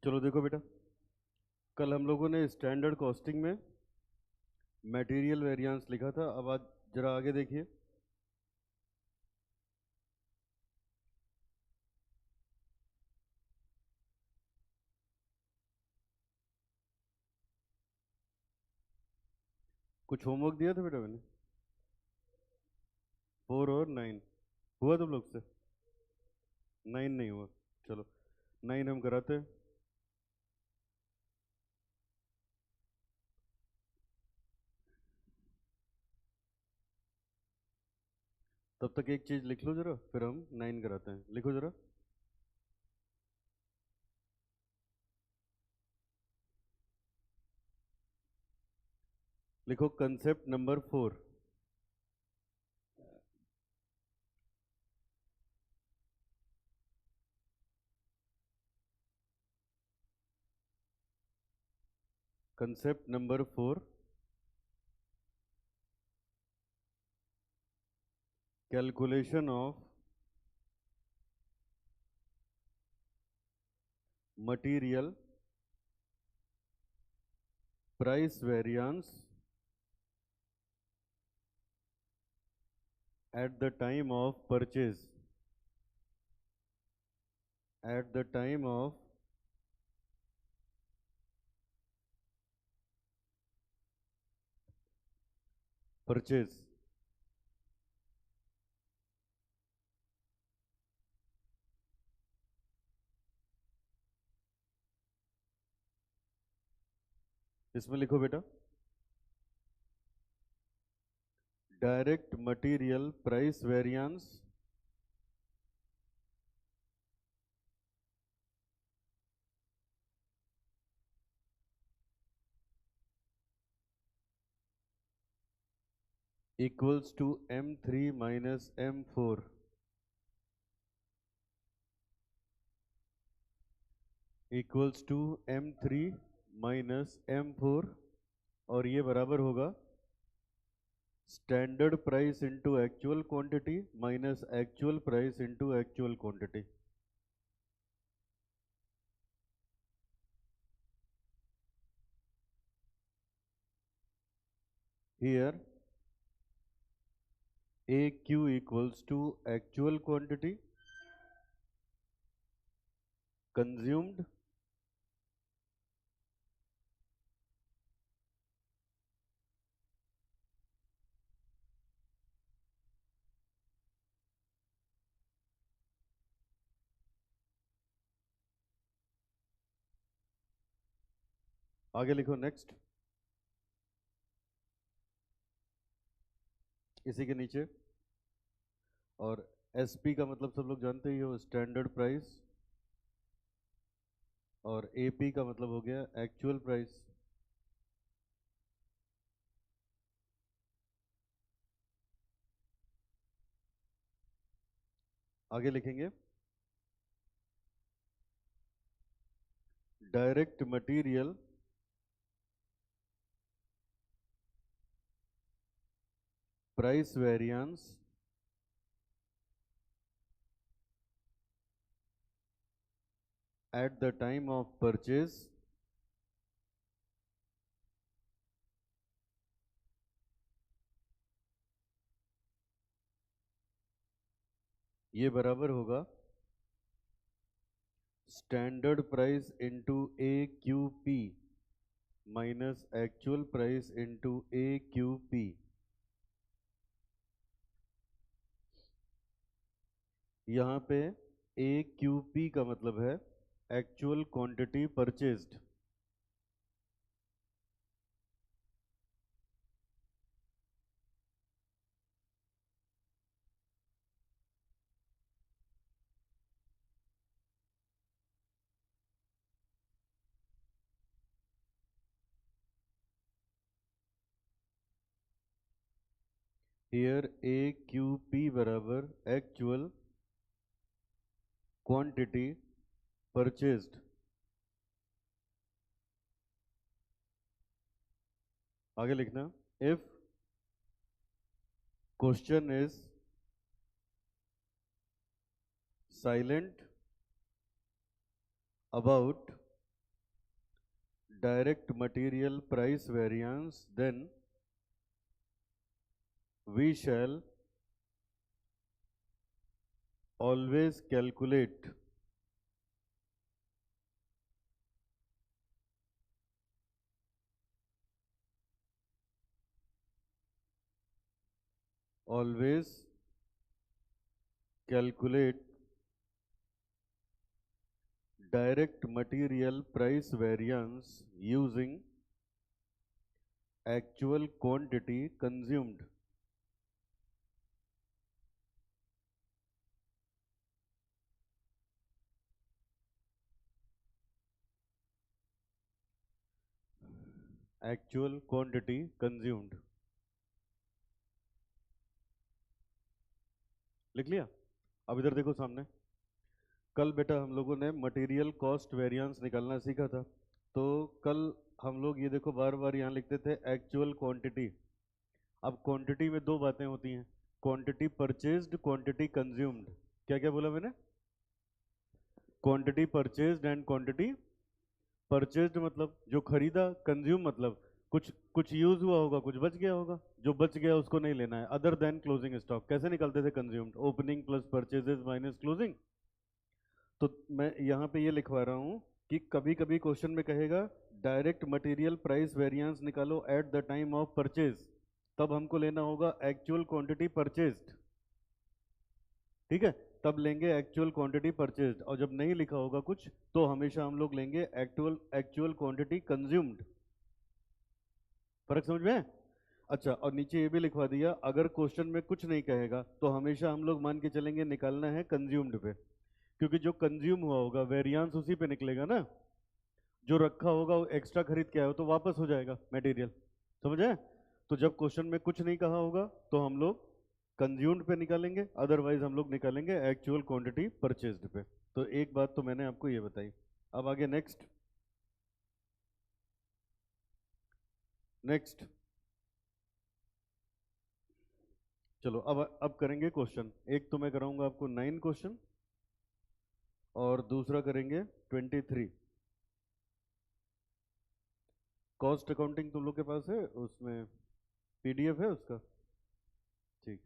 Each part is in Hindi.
चलो देखो बेटा, कल हम लोगों ने स्टैंडर्ड कॉस्टिंग में मटेरियल वेरिएंस लिखा था। अब आज जरा आगे देखिए। कुछ होमवर्क दिया था बेटा मैंने? 4 और 9 हुआ तुम लोग से? 9 नहीं हुआ। चलो 9 हम कराते हैं। तब तक एक चीज लिख लो जरा, फिर हम 9 कराते हैं। लिखो जरा। लिखो concept number 4। Concept number 4, calculation of material price variance at the time of purchase. At the time of purchase. इसमें लिखो बेटा, direct material price variance equals to M3 minus M4 equals to M3 minus M4, और ये बराबर होगा standard price into actual quantity minus actual price into actual quantity. Here AQ equals to actual quantity consumed आगे लिखो नेक्स्ट। इसी के नीचे, और SP का मतलब सब लोग जानते ही हो, स्टैंडर्ड प्राइस, और AP का मतलब हो गया एक्चुअल प्राइस। आगे लिखेंगे direct material price variance at the time of purchase ये बराबर होगा standard price into AQP minus actual price into AQP। यहाँ पे AQP का मतलब है actual quantity purchased. Here AQP बराबर एक्चुअल क्वांटिटी परचेज्ड। आगे लिखना, if question is silent about direct material price variance, then we shall always calculate always calculate direct material price variance using actual quantity consumed. Actual quantity consumed. लिख लिया? अब इधर देखो सामने। कल बेटा हम लोगों ने मटेरियल कॉस्ट वेरिएंस निकालना सीखा था। तो कल हम लोग ये देखो बार बार यहाँ लिखते थे एक्चुअल क्वांटिटी। अब क्वांटिटी में दो बातें होती हैं, क्वांटिटी परचेज्ड, क्वांटिटी कंज्यूम्ड। क्या क्या बोला मैंने? Quantity purchased and quantity purchased मतलब जो खरीदा, कंज्यूम मतलब कुछ कुछ यूज हुआ होगा, कुछ बच गया होगा, जो बच गया उसको नहीं लेना है, अदर देन क्लोजिंग स्टॉक। कैसे निकलते थे consumed? Opening plus purchases minus closing. तो मैं यहाँ पे ये लिखवा रहा हूँ कि कभी कभी क्वेश्चन में कहेगा डायरेक्ट मटेरियल प्राइस वेरिएंस निकालो at the time of purchase, तब हमको लेना होगा एक्चुअल क्वांटिटी परचेज्ड। ठीक है, तब लेंगे एक्चुअल क्वांटिटी परचेज्ड। और जब नहीं लिखा होगा कुछ तो हमेशा हम लोग लेंगे एक्चुअल क्वांटिटी कंज्यूम्ड। फर्क समझ में है? अच्छा, और नीचे ये भी लिखवा दिया, अगर क्वेश्चन में कुछ नहीं कहेगा तो हमेशा हम लोग मान के चलेंगे निकालना है कंज्यूम्ड पे, क्योंकि जो कंज्यूम हुआ होगा वेरिएंस उसी पे निकलेगा ना। जो रखा होगा वो एक्स्ट्रा खरीद के आया हो तो वापस हो जाएगा मटेरियल। समझ आए? तो जब क्वेश्चन में कुछ नहीं कहा होगा तो हम लोग कंज्यूम्ड पे निकालेंगे, अदरवाइज हम लोग निकालेंगे एक्चुअल क्वांटिटी परचेज्ड पे। तो एक बात तो मैंने आपको ये बताई। अब आगे नेक्स्ट। नेक्स्ट चलो अब करेंगे क्वेश्चन। एक तो मैं कराऊंगा आपको 9 क्वेश्चन और दूसरा करेंगे 23। कॉस्ट अकाउंटिंग तुम लोग के पास है, उसमें पीडीएफ है उसका? ठीक।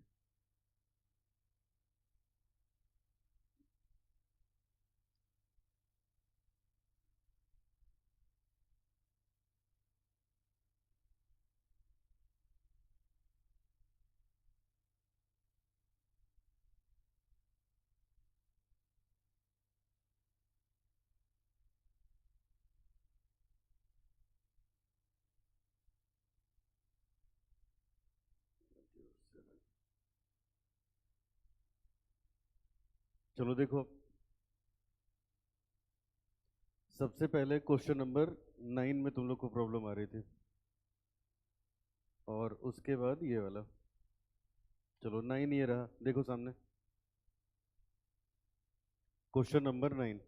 चलो देखो, सबसे पहले क्वेश्चन नंबर 9 में तुम लोग को प्रॉब्लम आ रही थी, और उसके बाद ये वाला। चलो 9 ये रहा, देखो सामने क्वेश्चन नंबर 9।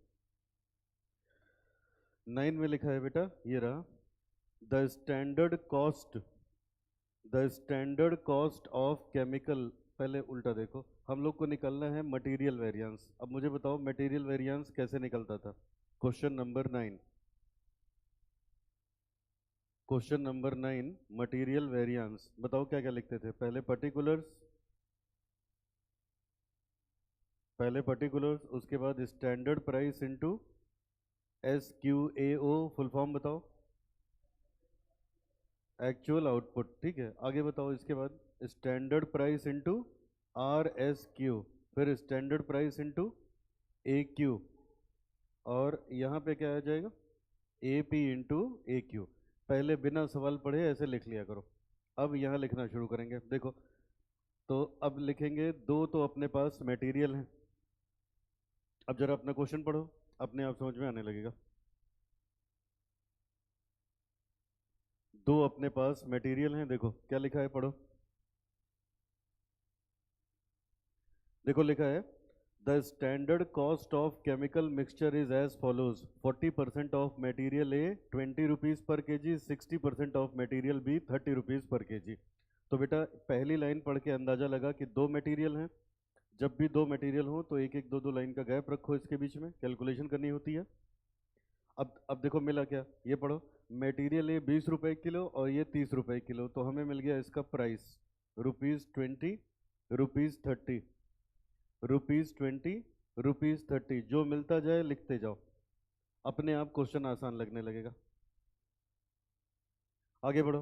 9 में लिखा है बेटा, ये रहा, the standard cost, the standard cost of chemical. पहले उल्टा देखो, हम लोग को निकालना है मटेरियल वेरिएंस। अब मुझे बताओ मटेरियल वेरिएंस कैसे निकलता था? Question number 9, question number 9 material variance. बताओ क्या क्या लिखते थे? पहले पर्टिकुलर्स, पहले पर्टिकुलर्स, उसके बाद standard price into SQAO, full form बताओ? Actual output. ठीक है, आगे बताओ इसके बाद स्टैंडर्ड प्राइस इनटू RSQ, फिर स्टैंडर्ड प्राइस इनटू AQ, और यहाँ पे क्या आ जाएगा? AP into AQ। पहले बिना सवाल पढ़े ऐसे लिख लिया करो। अब यहाँ लिखना शुरू करेंगे। देखो, तो अब लिखेंगे, दो तो अपने पास मटेरियल हैं। अब जरा अपना क्वेश्चन पढ़ो, अपने आप समझ में आने लगेगा। दो अपने पास मटेरियल हैं, देखो क्या लिखा है, पढ़ो। देखो लिखा है, the standard cost of chemical mixture is as follows, 40% of material A 20 rupees per KG, 60% of material B 30 rupees per KG. तो बेटा पहली लाइन पढ़ के अंदाजा लगा कि दो मटेरियल हैं। जब भी दो मटेरियल हो तो एक एक दो दो लाइन का गैप रखो इसके बीच में, कैलकुलेशन करनी होती है। अब देखो मिला क्या, ये पढ़ो, मटेरियल ये 20 रुपए किलो और ये 30 रुपए किलो, तो हमें मिल गया इसका प्राइस ₹20, ₹30, ₹20, ₹30। जो मिलता जाए लिखते जाओ, अपने आप क्वेश्चन आसान लगने लगेगा। आगे बढ़ो,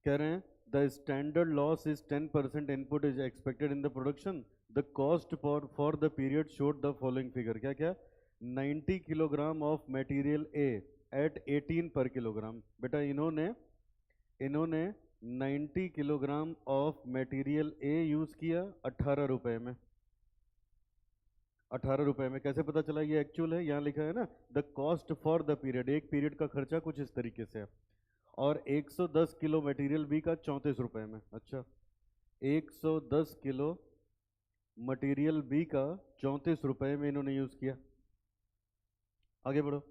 कह रहे हैं the standard loss is 10% input is expected in the production, the cost for the period showed the following figure. क्या क्या, 90 kilogram of material A at 18 per kilogram. बेटा इन्होंने इन्होंने 90 kilogram of material A use किया 18 रुपए में। 18 रुपए में कैसे पता चला, ये एक्चुअल है, यहाँ लिखा है ना the cost for the period, एक पीरियड का खर्चा कुछ इस तरीके से है। और 110 किलो मटेरियल बी का 34 रुपए में। अच्छा, 110 किलो मटेरियल बी का 34 रुपए में इन्होंने यूज किया। आगे बढ़ो,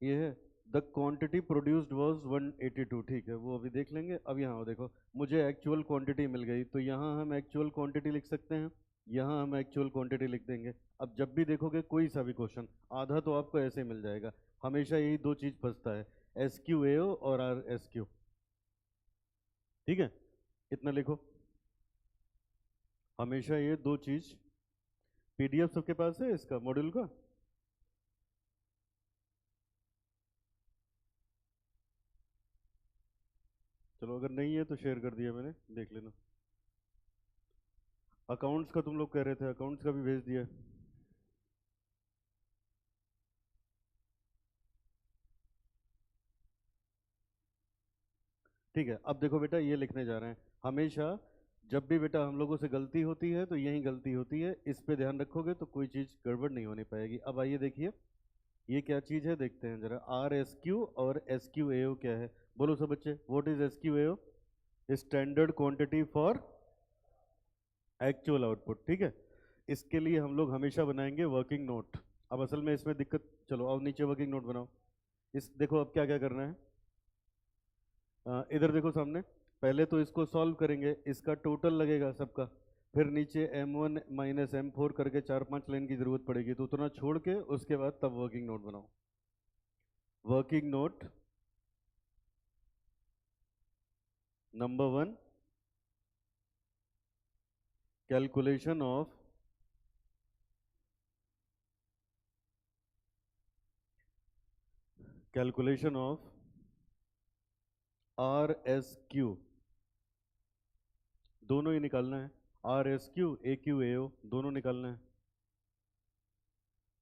ये है द क्वांटिटी प्रोड्यूस्ड वाज 182। ठीक है, वो अभी देख लेंगे। अब यहाँ देखो, मुझे एक्चुअल क्वांटिटी मिल गई, तो यहाँ हम एक्चुअल क्वांटिटी लिख सकते हैं, यहाँ हम एक्चुअल क्वांटिटी लिख देंगे। अब जब भी देखोगे कोई सा भी क्वेश्चन, आधा तो आपको ऐसे मिल जाएगा। हमेशा यही दो चीज फंसता है, SQAO और RSQ। ठीक है, इतना लिखो, हमेशा ये दो चीज। PDF सबके पास है इसका मॉड्यूल का? चलो अगर नहीं है तो शेयर कर दिया मैंने, देख लेना। अकाउंट्स का तुम लोग कह रहे थे, अकाउंट्स का भी भेज दिया। ठीक है, अब देखो बेटा, ये लिखने जा रहे हैं। हमेशा जब भी बेटा हम लोगों से गलती होती है तो यही गलती होती है, इस पे ध्यान रखोगे तो कोई चीज़ गड़बड़ नहीं होने पाएगी। अब आइए देखिए, ये क्या चीज़ है देखते हैं जरा। RSQ और SQAO क्या है, बोलो सब बच्चे, what is SQAO? Standard quantity for actual output. ठीक है, इसके लिए हम लोग हमेशा बनाएंगे वर्किंग नोट। अब असल में इसमें दिक्कत, चलो अब नीचे वर्किंग नोट बनाओ। इस देखो अब क्या क्या करना है, इधर देखो सामने, पहले तो इसको सॉल्व करेंगे, इसका टोटल लगेगा सबका, फिर नीचे M1 माइनस M4 करके 4-5 लाइन की जरूरत पड़ेगी, तो उतना छोड़ के उसके बाद तब वर्किंग नोट बनाओ। Working note number 1, calculation of RSQ, दोनों ही निकालना है। RSQ AQAO दोनों निकालना है।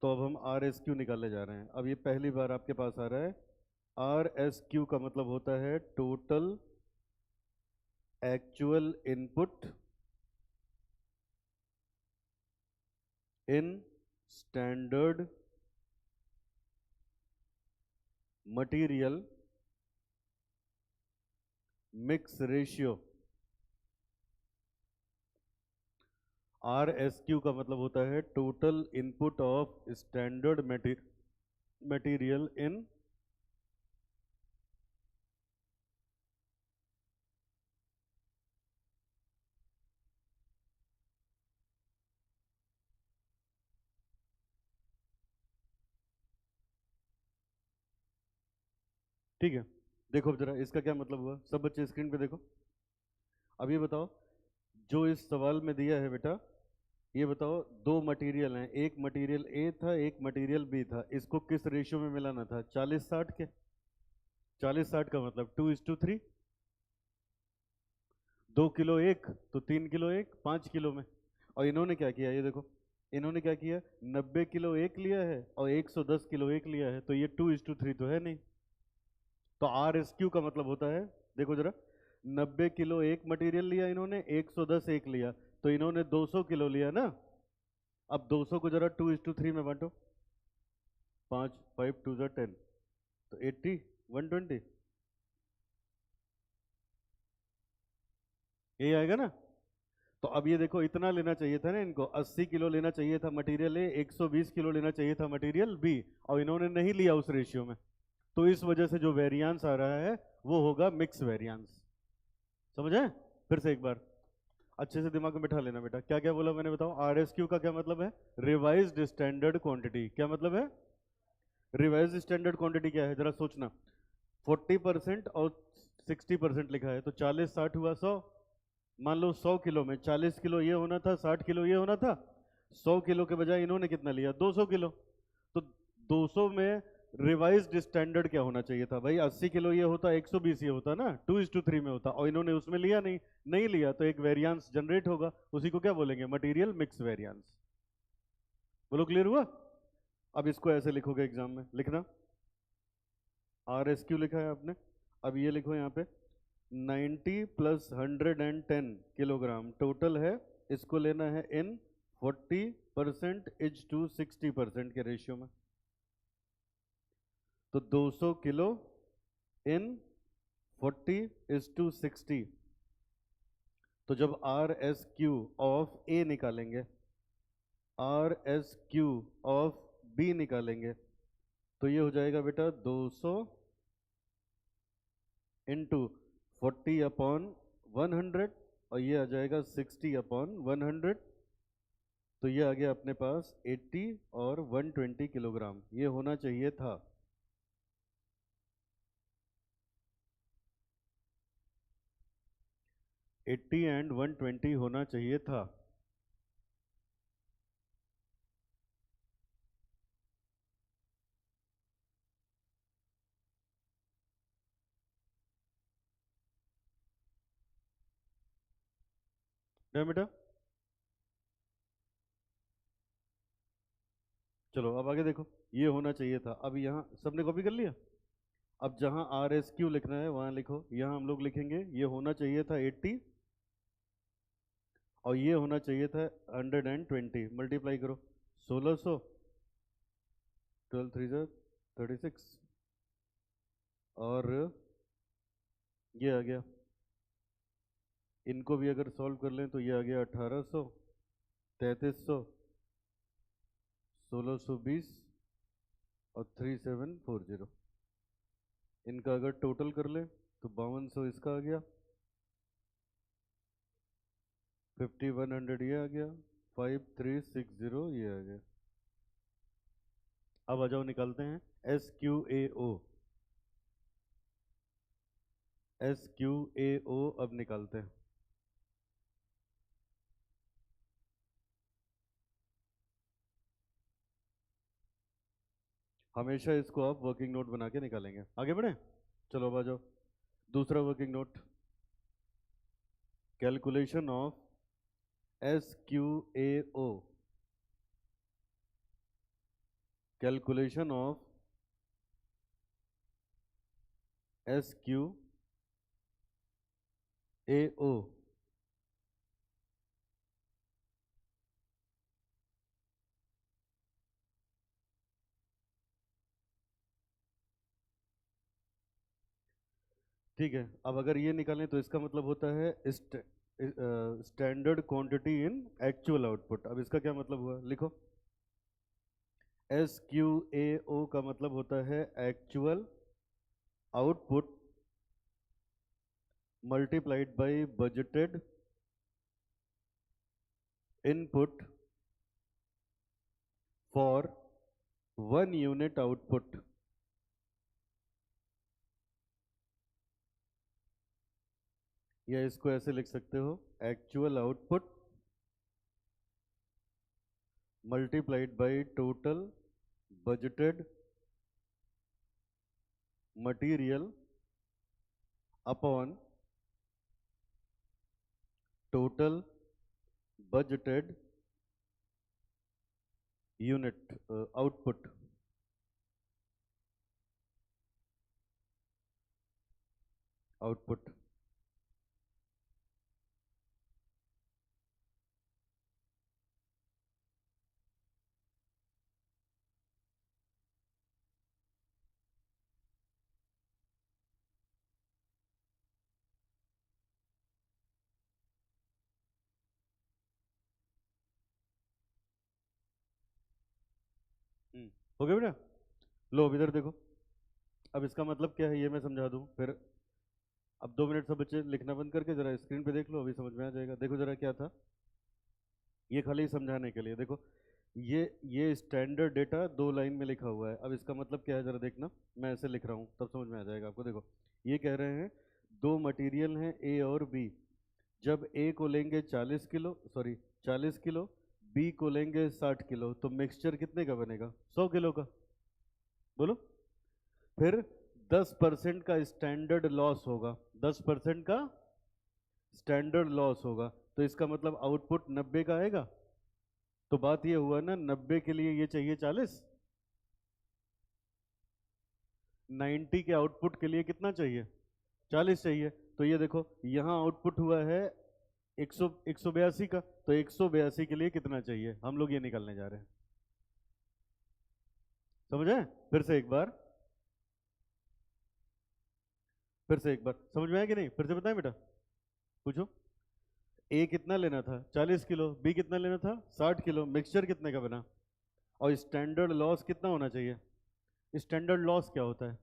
तो अब हम RSQ निकालने जा रहे हैं। अब ये पहली बार आपके पास आ रहा है। RSQ का मतलब होता है total actual input in standard material mix ratio. RSQ का मतलब होता है total input of standard material in ठीक है, देखो अब जरा इसका क्या मतलब हुआ, सब बच्चे स्क्रीन पे देखो। अब ये बताओ, जो इस सवाल में दिया है बेटा, ये बताओ दो मटेरियल हैं, एक मटेरियल ए था एक मटेरियल बी था, इसको किस रेशियो में मिलाना था? 40-60 के। 40-60 का मतलब 2:3। 2 किलो एक तो 3 किलो एक, 5 किलो में। और इन्होंने क्या किया, ये देखो, इन्होंने क्या किया, 90 किलो एक लिया है और 110 किलो एक लिया है, तो ये 2:3 तो है नहीं। तो RSQ का मतलब होता है, देखो जरा, 90 किलो एक मटेरियल लिया इन्होंने, 110 एक लिया, तो इन्होंने 200 किलो लिया ना। अब 200 को जरा 2:3 में बांटो, 5 5 2 10, तो 80 120, ये आएगा ना। तो अब ये देखो, इतना लेना चाहिए था ना इनको, 80 किलो लेना चाहिए था मटेरियल ए, 120 किलो लेना चाहिए था मटेरियल बी, और इन्होंने नहीं लिया उस रेशियो में। तो इस वजह से जो वेरिएंस आ रहा है वो होगा मिक्स वेरिएंस। समझे? फिर से एक बार अच्छे से दिमाग में बिठा लेना बेटा, क्या क्या बोला मैंने, बताओ। RSQ का क्या मतलब है? Revised standard quantity. क्या मतलब है? रिवाइज स्टैंडर्ड क्वांटिटी क्या है जरा सोचना, 40% और 60% लिखा है, तो 40 60 हुआ 100। मान लो 100 किलो में 40 किलो ये होना था, 60 किलो ये होना था, 100 किलो के बजाय इन्होंने कितना लिया, 200 किलो। तो 200 में रिवाइज्ड स्टैंडर्ड क्या होना चाहिए था भाई, 80 किलो ये होता, 120 ये होता ना, 2:3 में होता, और इन्होंने उसमें लिया नहीं, नहीं लिया तो एक वेरिएंस जनरेट होगा, उसी को क्या बोलेंगे, मटेरियल मिक्स वेरिएंस। बोलो क्लियर हुआ। अब इसको ऐसे लिखोगे एग्जाम में, लिखना RSQ लिखा है आपने, अब ये लिखो यहाँ पे 90 + 110 किलोग्राम टोटल है, इसको लेना है इन 40% इज टू 60% के रेशियो में। तो 200 किलो इन 40:60। तो जब RSQ ऑफ A निकालेंगे, RSQ ऑफ B निकालेंगे, तो ये हो जाएगा बेटा 200 इंटू 40/100, और ये आ जाएगा 60/100। तो ये आ गया अपने पास 80 और 120 किलोग्राम, ये होना चाहिए था। एट्टी एंड 120 होना चाहिए था। क्या बेटा, चलो अब आगे देखो, ये होना चाहिए था। अब यहाँ सबने कॉपी कर लिया, अब जहाँ RSQ लिखना है वहाँ लिखो, यहाँ हम लोग लिखेंगे ये होना चाहिए था 80 और ये होना चाहिए था 120, मल्टीप्लाई करो 1600, 12 3 36, और ये आ गया, इनको भी अगर सॉल्व कर लें तो ये आ गया 1800, 3300, 1620 और 3740। इनका अगर टोटल कर लें तो 5200 इसका आ गया, 5100 ये आ गया, 5360 ये आ गया। अब आ जाओ निकालते हैं SQAO। SQAO अब निकालते हैं। हमेशा इसको आप वर्किंग नोट बना के निकालेंगे। आगे बढ़े, चलो अब आ जाओ दूसरा working note, calculation of SQAO। Calculation of SQAO। ठीक है, अब अगर ये निकालें तो इसका मतलब होता है standard quantity in actual output. अब इसका क्या मतलब हुआ, लिखो SQAO का मतलब होता है actual output multiplied by budgeted input for 1 unit output. या इसको ऐसे लिख सकते हो, actual output multiplied by total budgeted material upon total budgeted unit output. Output हो गया बेटा। लो अब इधर देखो, अब इसका मतलब क्या है ये मैं समझा दूं फिर। अब 2 मिनट सब बच्चे लिखना बंद करके जरा स्क्रीन पे देख लो, अभी समझ में आ जाएगा। देखो जरा क्या था, ये खाली समझाने के लिए देखो, ये स्टैंडर्ड डेटा 2 लाइन में लिखा हुआ है। अब इसका मतलब क्या है जरा देखना, मैं ऐसे लिख रहा हूँ तब समझ में आ जाएगा आपको। देखो ये कह रहे हैं दो मटेरियल हैं ए और बी, जब ए को लेंगे 40 किलो, सॉरी 40 किलो, बी को लेंगे 60 किलो, तो मिक्सचर कितने का बनेगा? 100 किलो का। बोलो। फिर 10% का स्टैंडर्ड लॉस होगा, 10% का स्टैंडर्ड लॉस होगा, तो इसका मतलब आउटपुट 90 का आएगा। तो बात ये हुआ ना, 90 के लिए ये चाहिए 40, 90 के आउटपुट के लिए कितना चाहिए? 40 चाहिए। तो ये देखो यहाँ आउटपुट हुआ है 182 का, तो 182 के लिए कितना चाहिए, हम लोग ये निकालने जा रहे हैं। समझ आए? फिर से एक बार, फिर से एक बार समझ में आया कि नहीं? फिर से बताएं बेटा, पूछो। ए कितना लेना था? 40 किलो। बी कितना लेना था? 60 किलो। मिक्सचर कितने का बना? और स्टैंडर्ड लॉस कितना होना चाहिए? स्टैंडर्ड लॉस क्या होता है?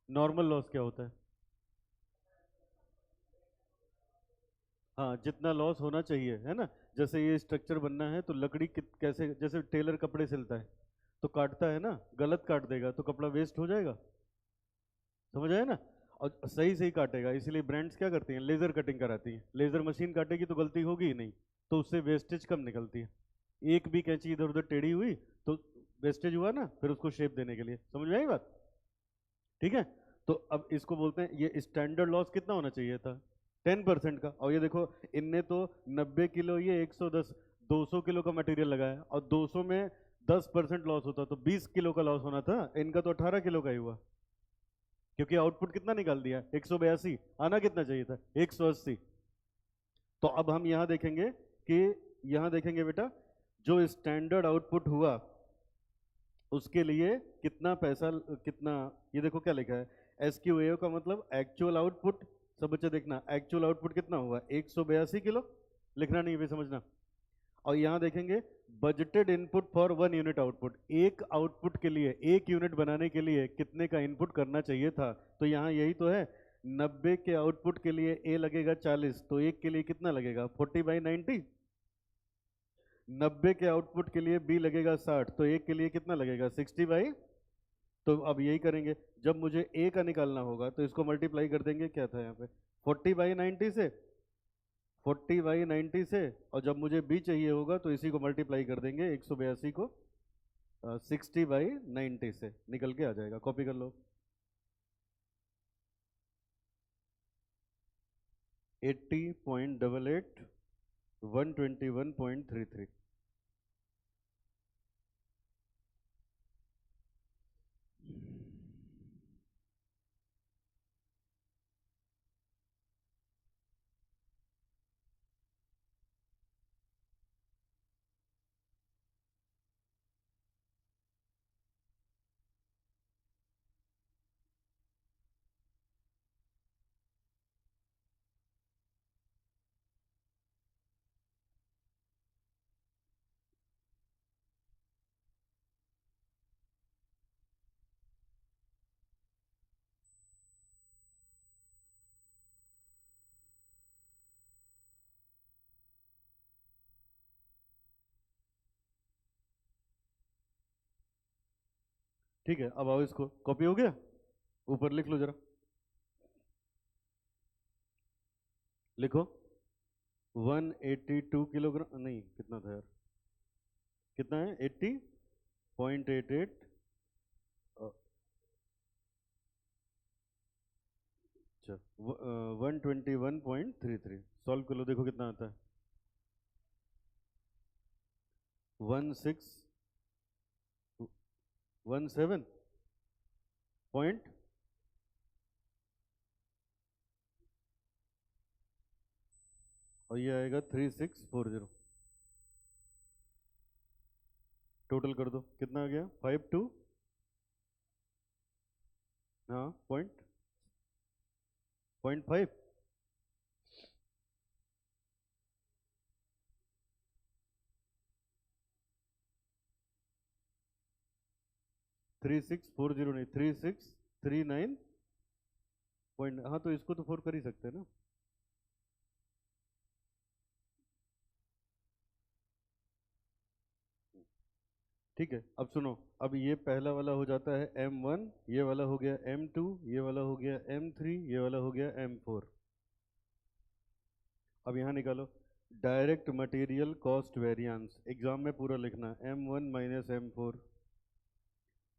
नॉर्मल लॉस क्या होता है? हाँ, जितना लॉस होना चाहिए, है ना। जैसे ये स्ट्रक्चर बनना है तो लकड़ी कैसे, जैसे टेलर कपड़े सिलता है तो काटता है ना, गलत काट देगा तो कपड़ा वेस्ट हो जाएगा। समझ आया ना। और सही सही काटेगा, इसीलिए ब्रांड्स क्या करती हैं, लेजर कटिंग कराती हैं। लेजर मशीन काटेगी तो गलती होगी ही नहीं, तो उससे वेस्टेज कम निकलती है। एक भी कैंची इधर उधर टेढ़ी हुई तो वेस्टेज हुआ ना, फिर उसको शेप देने के लिए। समझ में आई बात? ठीक है। तो अब इसको बोलते हैं, ये स्टैंडर्ड लॉस कितना होना चाहिए था? 10% का। और ये देखो इनने तो 90 किलो, ये 110, 200 किलो का मटेरियल लगाया, और 200 में 10% लॉस होता तो 20 किलो का लॉस होना था। इनका तो 18 किलो का ही हुआ, क्योंकि आउटपुट कितना निकाल दिया? 182। आना कितना चाहिए था? 180। तो अब हम यहां देखेंगे कि, यहां देखेंगे बेटा, जो स्टैंडर्ड आउटपुट हुआ उसके लिए कितना पैसा, कितना, ये देखो क्या लिखा है, एस क्यू ए का मतलब एक्चुअल आउटपुट। सब बच्चे देखना, एक्चुअल आउटपुट कितना हुआ? 182 किलो। लिखना नहीं भी, समझना। और यहां देखेंगे budgeted input for 1 unit output, एक आउटपुट के लिए, एक यूनिट बनाने के लिए कितने का इनपुट करना चाहिए था। तो यहां यही तो है, 90 के आउटपुट के लिए ए लगेगा 40, तो एक के लिए कितना लगेगा? 40/90। 90 के आउटपुट के लिए बी लगेगा 60, तो एक के लिए कितना लगेगा? 60/। तो अब यही करेंगे, जब मुझे ए का निकालना होगा तो इसको मल्टीप्लाई कर देंगे, क्या था यहाँ पे, 40/90 से, 40/90 से। और जब मुझे बी चाहिए होगा तो इसी को मल्टीप्लाई कर देंगे, 182 को 60/90 से, निकल के आ जाएगा। कॉपी कर लो। 80.88, 121.33। ठीक है, अब आओ, इसको कॉपी हो गया, ऊपर लिख लो जरा, लिखो 182 किलोग्राम, नहीं कितना था यार, कितना है, 80.88, 121.33। सॉल्व कर लो, देखो कितना आता है। 1617 पॉइंट, और ये आएगा 3640। टोटल कर दो, कितना आ गया? 52, हाँ, पॉइंट 5। 3640 नहीं, 3639 पॉइंट, हाँ तो इसको तो 4 कर ही सकते हैं ना। ठीक है, अब सुनो, अब ये पहला वाला हो जाता है M1, ये वाला हो गया M2, ये वाला हो गया M3, ये वाला हो गया M4। अब यहाँ निकालो direct material cost variance, exam में पूरा लिखना है M1 minus M4।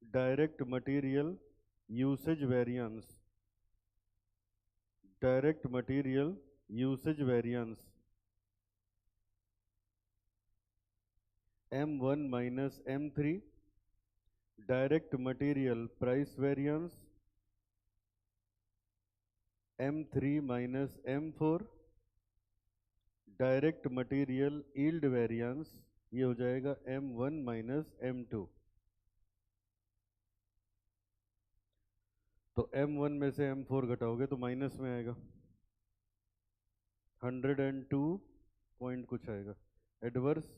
Direct material usage variance, direct material usage variance M1 minus M3। Direct material price variance M3 minus M4। Direct material yield variance ये हो जाएगा M1 माइनस M2। तो M1 में से M4 घटाओगे तो माइनस में आएगा, 102 पॉइंट कुछ आएगा। एडवर्स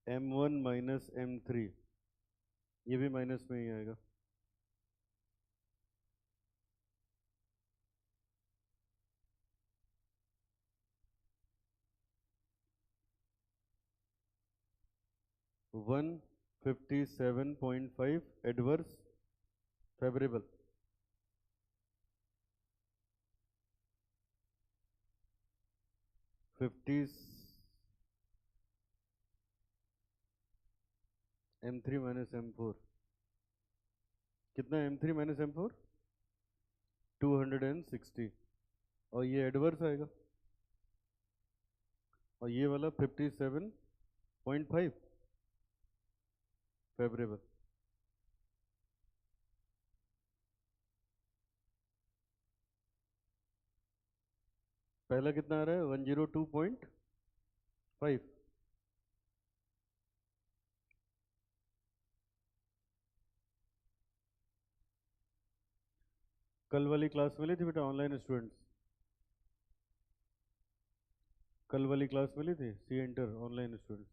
M1 माइनस M3 ये भी माइनस में ही आएगा। One 57.5 adverse favourable. M3 minus M4 कितना है? M3 माइनस M4 260, और ये एडवर्स आएगा, और ये वाला 57.5 फेवरेबल। पहला कितना आ रहा है? 102.5। कल वाली क्लास मिली थी बेटा ऑनलाइन स्टूडेंट्स? कल वाली क्लास मिली थी सी इंटर ऑनलाइन स्टूडेंट्स?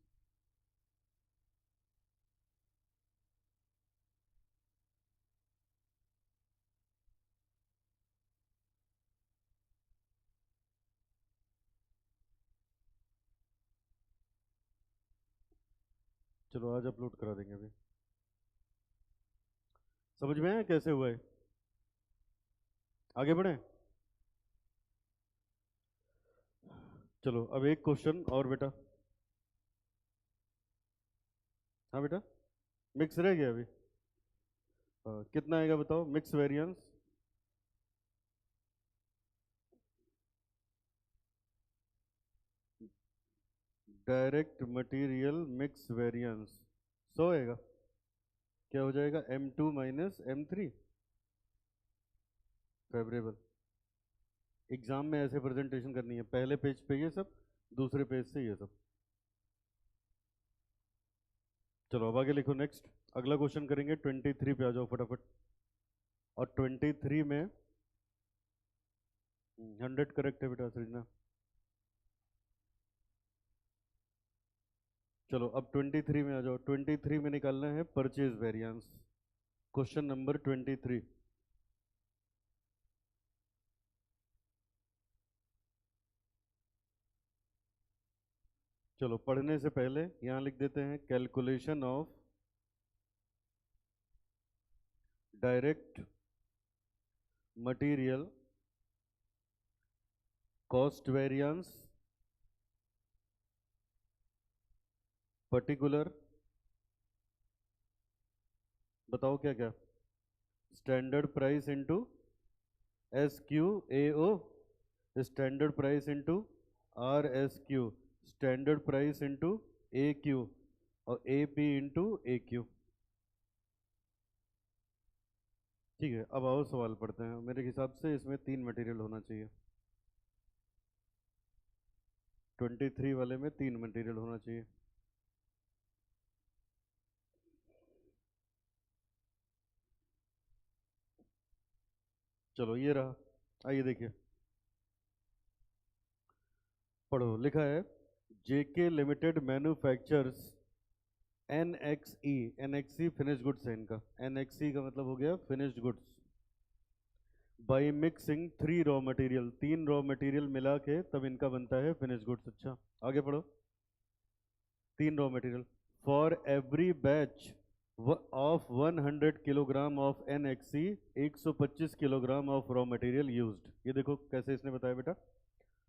चलो आज अपलोड करा देंगे अभी। समझ में आया कैसे हुआ है? आगे बढ़े। चलो अब एक क्वेश्चन और बेटा। हाँ बेटा, मिक्स रह गया अभी। कितना आएगा बताओ mix variance? Direct material mix variance 100 आएगा। क्या हो जाएगा? M2 minus M3 favourable. Exam में ऐसे प्रेजेंटेशन करनी है, पहले पेज पे ये सब, दूसरे पेज से ये सब। चलो अब आगे लिखो नेक्स्ट। अगला क्वेश्चन करेंगे 23 पे, आ जाओ फटाफट। और 23 में 100 करेक्ट है बेटा सृजना। चलो अब 23 में आ जाओ। 23 में निकालना है परचेज वेरिएंस, क्वेश्चन नंबर 23। चलो पढ़ने से पहले यहाँ लिख देते हैं calculation of direct material cost variance particular, बताओ क्या क्या? Standard price into SQAO, standard price into RSQ, standard price into AQ, और AP इंटू AQ। ठीक है, अब आओ सवाल पढ़ते हैं। मेरे हिसाब से इसमें 3 मटेरियल होना चाहिए। 23 वाले में 3 मटेरियल होना चाहिए। चलो ये रहा, आइए देखिए, पढ़ो। लिखा है JK limited manufactures NXE, NXE finished goods है इनका। NXE का मतलब हो गया finished goods. By mixing 3 raw material, 3 raw material मिला के तब इनका बनता है फिनिश्ड गुड्स। अच्छा आगे पढ़ो। 3 raw material. For every batch of 100 kilogram of NXC 125 kilogram of raw material used. ये देखो कैसे इसने बताया बेटा,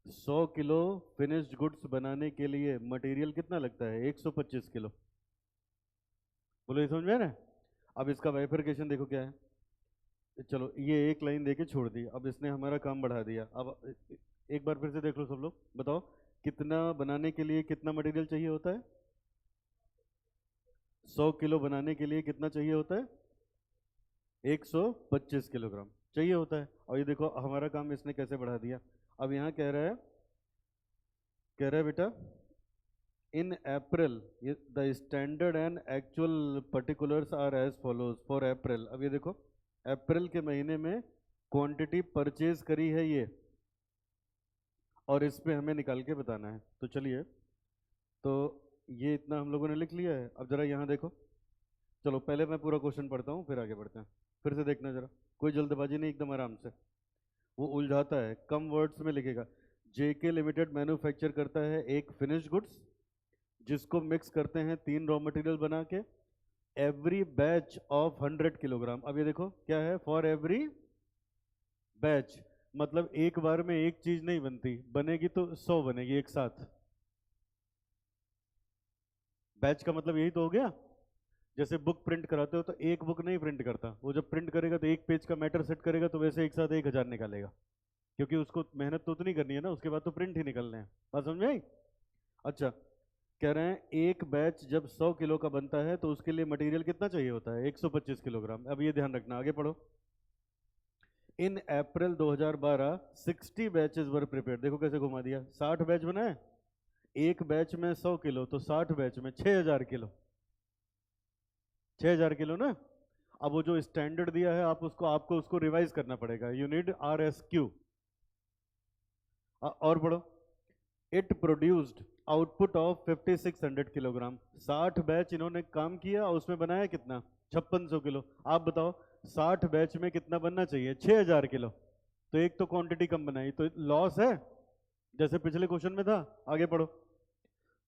100 किलो फिनिश्ड गुड्स बनाने के लिए मटेरियल कितना लगता है, 125 किलो। बोलो ये समझ में आ रहा है? अब इसका बाइफरकेशन देखो क्या है। चलो ये एक लाइन देके छोड़ दी, अब इसने हमारा काम बढ़ा दिया। अब एक बार फिर से देख लो सब लोग, बताओ कितना बनाने के लिए कितना मटेरियल चाहिए होता है? 100 किलो बनाने के लिए कितना चाहिए होता है? 125 किलोग्राम चाहिए होता है। और ये देखो हमारा काम इसने कैसे बढ़ा दिया। अब यहाँ कह रहा है बेटा, in April the standard and actual particulars are as follows for April. अब ये देखो अप्रैल के महीने में क्वांटिटी परचेज करी है ये, और इस पे हमें निकाल के बताना है। तो चलिए, तो ये इतना हम लोगों ने लिख लिया है। अब जरा यहाँ देखो, चलो पहले मैं पूरा क्वेश्चन पढ़ता हूँ फिर आगे बढ़ते हैं। फिर से देखना जरा, कोई जल्दबाजी नहीं, एकदम आराम से। वो उलझाता है, कम वर्ड्स में लिखेगा। जेके लिमिटेड मैन्युफैक्चर करता है एक फिनिश्ड गुड्स जिसको मिक्स करते हैं 3 रॉ मटेरियल बना के, एवरी बैच ऑफ 100 किलोग्राम। अब ये देखो क्या है, फॉर एवरी बैच, मतलब एक बार में एक चीज नहीं बनती, बनेगी तो 100 बनेगी एक साथ। बैच का मतलब यही तो हो गया। जैसे बुक प्रिंट कराते हो तो एक बुक नहीं प्रिंट करता, वो जब प्रिंट करेगा तो एक पेज का मैटर सेट करेगा, तो वैसे एक साथ 1000 निकालेगा, क्योंकि उसको मेहनत तो उतनी करनी है ना, उसके बाद तो प्रिंट ही निकलने हैं। बात समझ में आई? अच्छा, कह रहे हैं एक बैच जब 100 किलो का बनता है तो उसके लिए मटेरियल कितना चाहिए होता है, 125 किलोग्राम। अब ये ध्यान रखना, आगे पढ़ो। इन अप्रैल 2012 60 बैचेस वर प्रिपेयर। देखो कैसे घुमा दिया, 60 बैच बनाए, एक बैच में 100 किलो, तो 60 बैच में 6000 किलो, 6000 किलो ना। अब वो जो स्टैंडर्ड दिया है आपको उसको रिवाइज करना पड़ेगा, यू नीड RSQ। और पढ़ो, it produced output of 5600 kilogram. 60 batch इन्होंने काम किया और उसमें बनाया कितना, 5600 किलो। आप बताओ 60 बैच में कितना बनना चाहिए, 6000 किलो। तो एक तो क्वांटिटी कम बनाई, तो लॉस है, जैसे पिछले क्वेश्चन में था। आगे पढ़ो,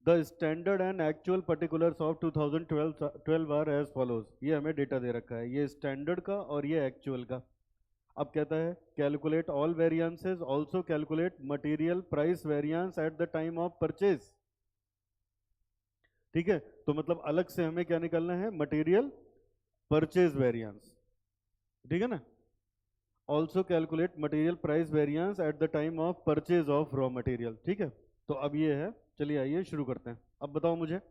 the standard and actual particulars of 2012 are as follows. ये हमें डेटा दे रखा है, ये स्टैंडर्ड का और ये एक्चुअल का। अब कहता है calculate all variances, also calculate material price variance at the time of purchase. ठीक है, तो मतलब अलग से हमें क्या निकालना है, मटेरियल परचेज वेरिएंस। ठीक है ना, also calculate material price variance at the time of purchase of raw material. ठीक है, तो अब ये है, चलिए आइए शुरू करते हैं। अब बताओ मुझे,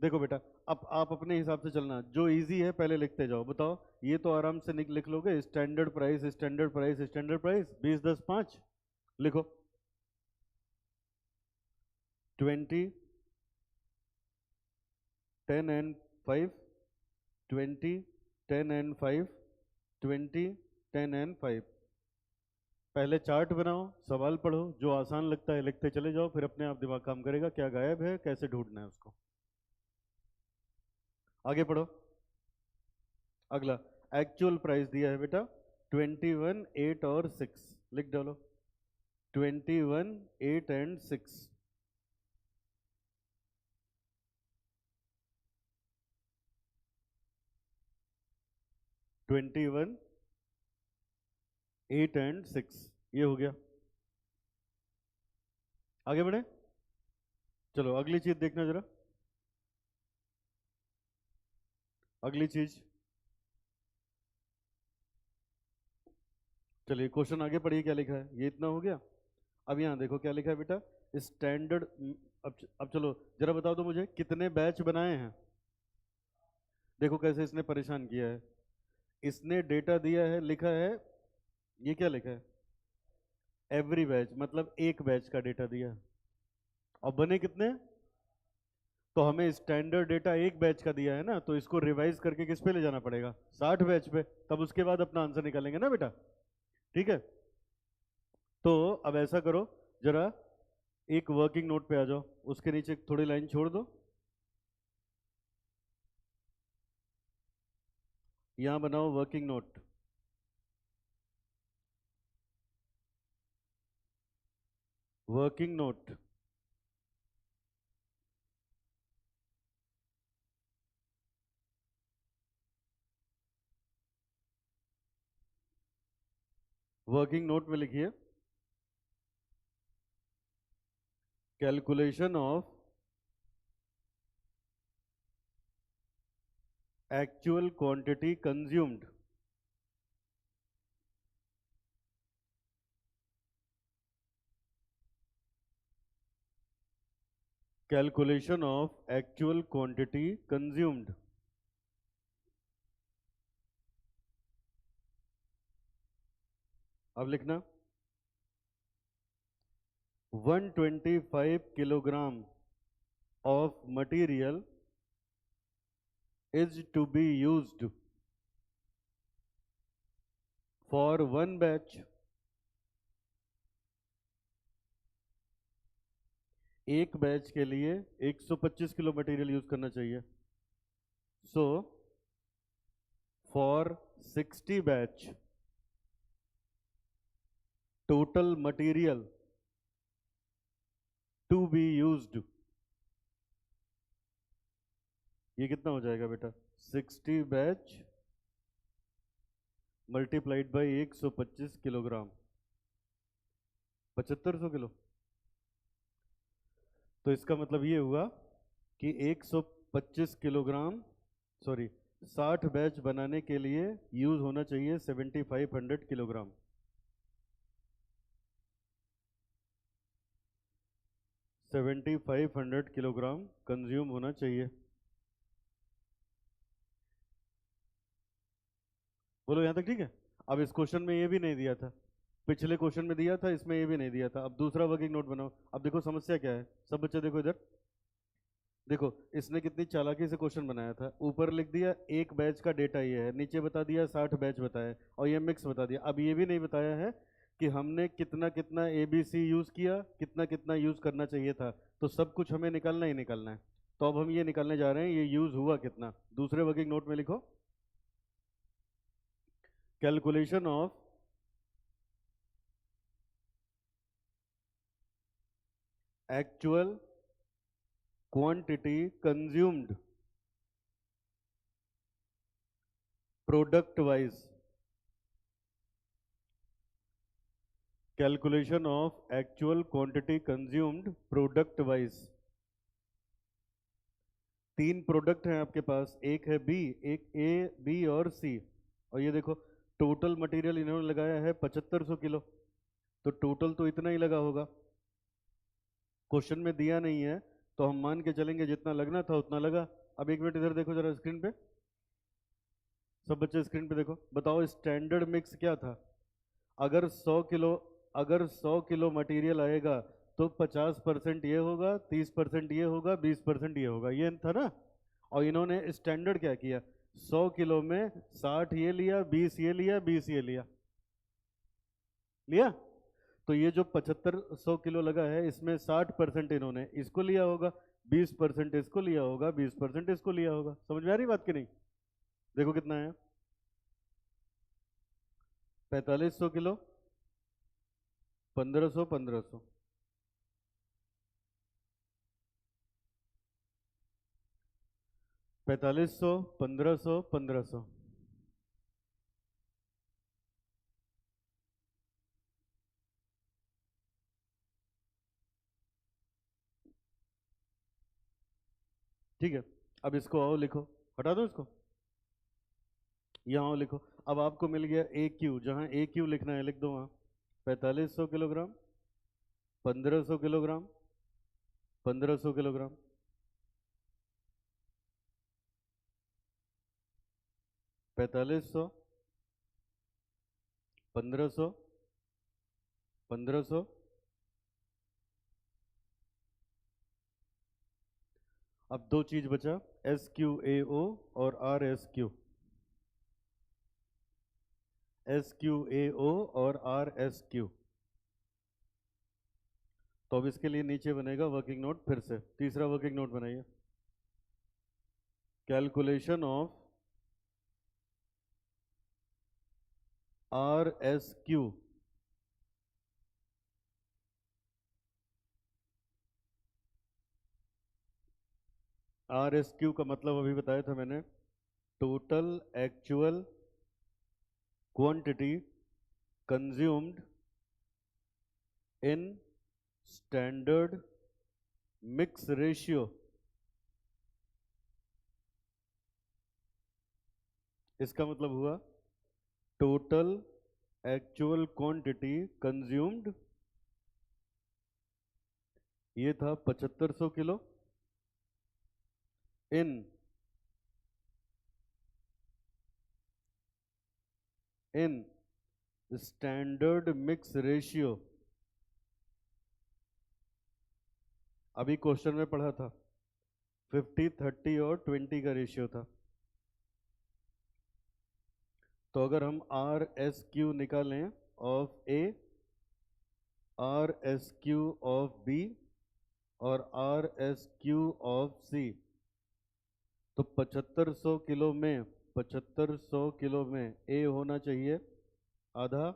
देखो बेटा, अब आप अपने हिसाब से चलना, जो इजी है पहले लिखते जाओ। बताओ, ये तो आराम से लिख लोगे, standard price standard price standard price, 20 10 5 लिखो। 20 10 एंड 5, 20 10 एंड 5, 20 10 एंड 5। पहले चार्ट बनाओ, सवाल पढ़ो, जो आसान लगता है लिखते चले जाओ, फिर अपने आप दिमाग काम करेगा क्या गायब है, कैसे ढूंढना है उसको। आगे पढ़ो। अगला, एक्चुअल प्राइस दिया है बेटा 21 8 और 6, लिख डालो 21 8 एंड 6। 21 8 एंड 6, ये हो गया। आगे बढ़े, चलो अगली चीज देखना जरा। अगली चीज, चलिए क्वेश्चन आगे पढ़िए क्या लिखा है, ये इतना हो गया। अब यहाँ देखो क्या लिखा है बेटा, स्टैंडर्ड। अब चलो जरा बताओ तो मुझे, कितने बैच बनाए हैं। देखो कैसे इसने परेशान किया है, इसने डेटा दिया है, लिखा है, ये क्या लिखा है, एवरी बैच, मतलब एक बैच का डेटा दिया है। और बने कितने, तो हमें स्टैंडर्ड डेटा एक बैच का दिया है ना, तो इसको रिवाइज करके किस पे ले जाना पड़ेगा, 60 बैच पे, तब उसके बाद अपना आंसर निकालेंगे ना बेटा। ठीक है, तो अब ऐसा करो, जरा एक वर्किंग नोट पे आ जाओ, उसके नीचे थोड़ी लाइन छोड़ दो, यहां बनाओ working note. Working note, working note में लिखिए calculation of actual quantity consumed calculation of actual quantity consumed. अब लिखना 125 kilogram of material is to be used for one batch। एक बैच के लिए 125 किलो मटेरियल यूज करना चाहिए। So for 60 batch total material to be used, ये कितना हो जाएगा बेटा? 60 batch multiplied by 125 kilogram, 7500 kilo. तो इसका मतलब ये हुआ कि 125 किलोग्राम, सॉरी 60 बैच बनाने के लिए यूज होना चाहिए 7500 किलोग्राम। सेवेंटी 500 किलोग्राम कंज्यूम होना चाहिए। बोलो यहां तक ठीक है? अब इस क्वेश्चन में ये भी नहीं दिया था, पिछले क्वेश्चन में दिया था, इसमें ये भी नहीं दिया था। अब दूसरा वर्किंग नोट बनाओ। अब देखो समस्या क्या है, सब बच्चे देखो इधर, देखो इसने कितनी चालाकी से क्वेश्चन बनाया था। ऊपर लिख दिया एक बैच का डेटा ये है, नीचे बता दिया 60 बैच बताए, और ये मिक्स बता दिया। अब ये भी नहीं बताया है कि हमने कितना कितना ABC यूज किया, कितना कितना यूज करना चाहिए था। तो सब कुछ हमें निकालना ही निकालना है। तो अब हम ये निकालने जा रहे हैं ये यूज हुआ कितना। दूसरे वर्किंग नोट में लिखो calculation of actual quantity consumed product wise. Calculation of actual quantity consumed product wise. तीन प्रोडक्ट हैं आपके पास, एक है बी, एक ए, बी और सी। और ये देखो टोटल मटेरियल इन्होंने लगाया है 7500 किलो, तो टोटल तो इतना ही लगा होगा। क्वेश्चन में दिया नहीं है तो हम मान के चलेंगे जितना लगना था उतना लगा। अब एक मिनट इधर देखो जरा स्क्रीन पे, सब बच्चे स्क्रीन पे देखो, बताओ स्टैंडर्ड मिक्स क्या था? अगर 100 किलो, अगर 100 किलो मटेरियल आएगा तो 50% ये होगा, 30% ये होगा, 20% ये होगा, ये था ना। और इन्होंने स्टैंडर्ड क्या किया, 100 किलो में 60 ये लिया, 20 ये लिया, 20 ये लिया, लिया। तो ये जो 7500 किलो लगा है इसमें 60% इन्होंने इसको लिया होगा, 20% इसको लिया होगा, 20% इसको लिया होगा। समझ में आ रही बात की नहीं? देखो कितना है, 4500 किलो, 1500 1500, 4500 1500 1500। ठीक है, अब इसको आओ लिखो, हटा दो इसको, यहाँ आओ लिखो। अब आपको मिल गया AQ, जहाँ AQ लिखना है लिख दो वहाँ। 4500 किलोग्राम, 1500 किलोग्राम, 1500 किलोग्राम, 4500, 1500, 1500। अब दो चीज बचा, SQAO और RSQ, SQAO और RSQ। तो अब इसके लिए नीचे बनेगा वर्किंग नोट, फिर से तीसरा वर्किंग नोट बनाइए, कैलकुलेशन ऑफ RSQ। RSQ का मतलब अभी बताया था मैंने, total actual quantity consumed in standard mix ratio. इसका मतलब हुआ टोटल एक्चुअल क्वांटिटी कंज्यूम्ड, ये था 7500 kilo, in standard mix ratio. अभी क्वेश्चन में पढ़ा था 50, 30 और 20 का रेशियो था। तो अगर हम आर एस क्यू निकालें of A, R S Q of B और R S Q of C, तो 7500 किलो में 7500 किलो में ए होना चाहिए आधा,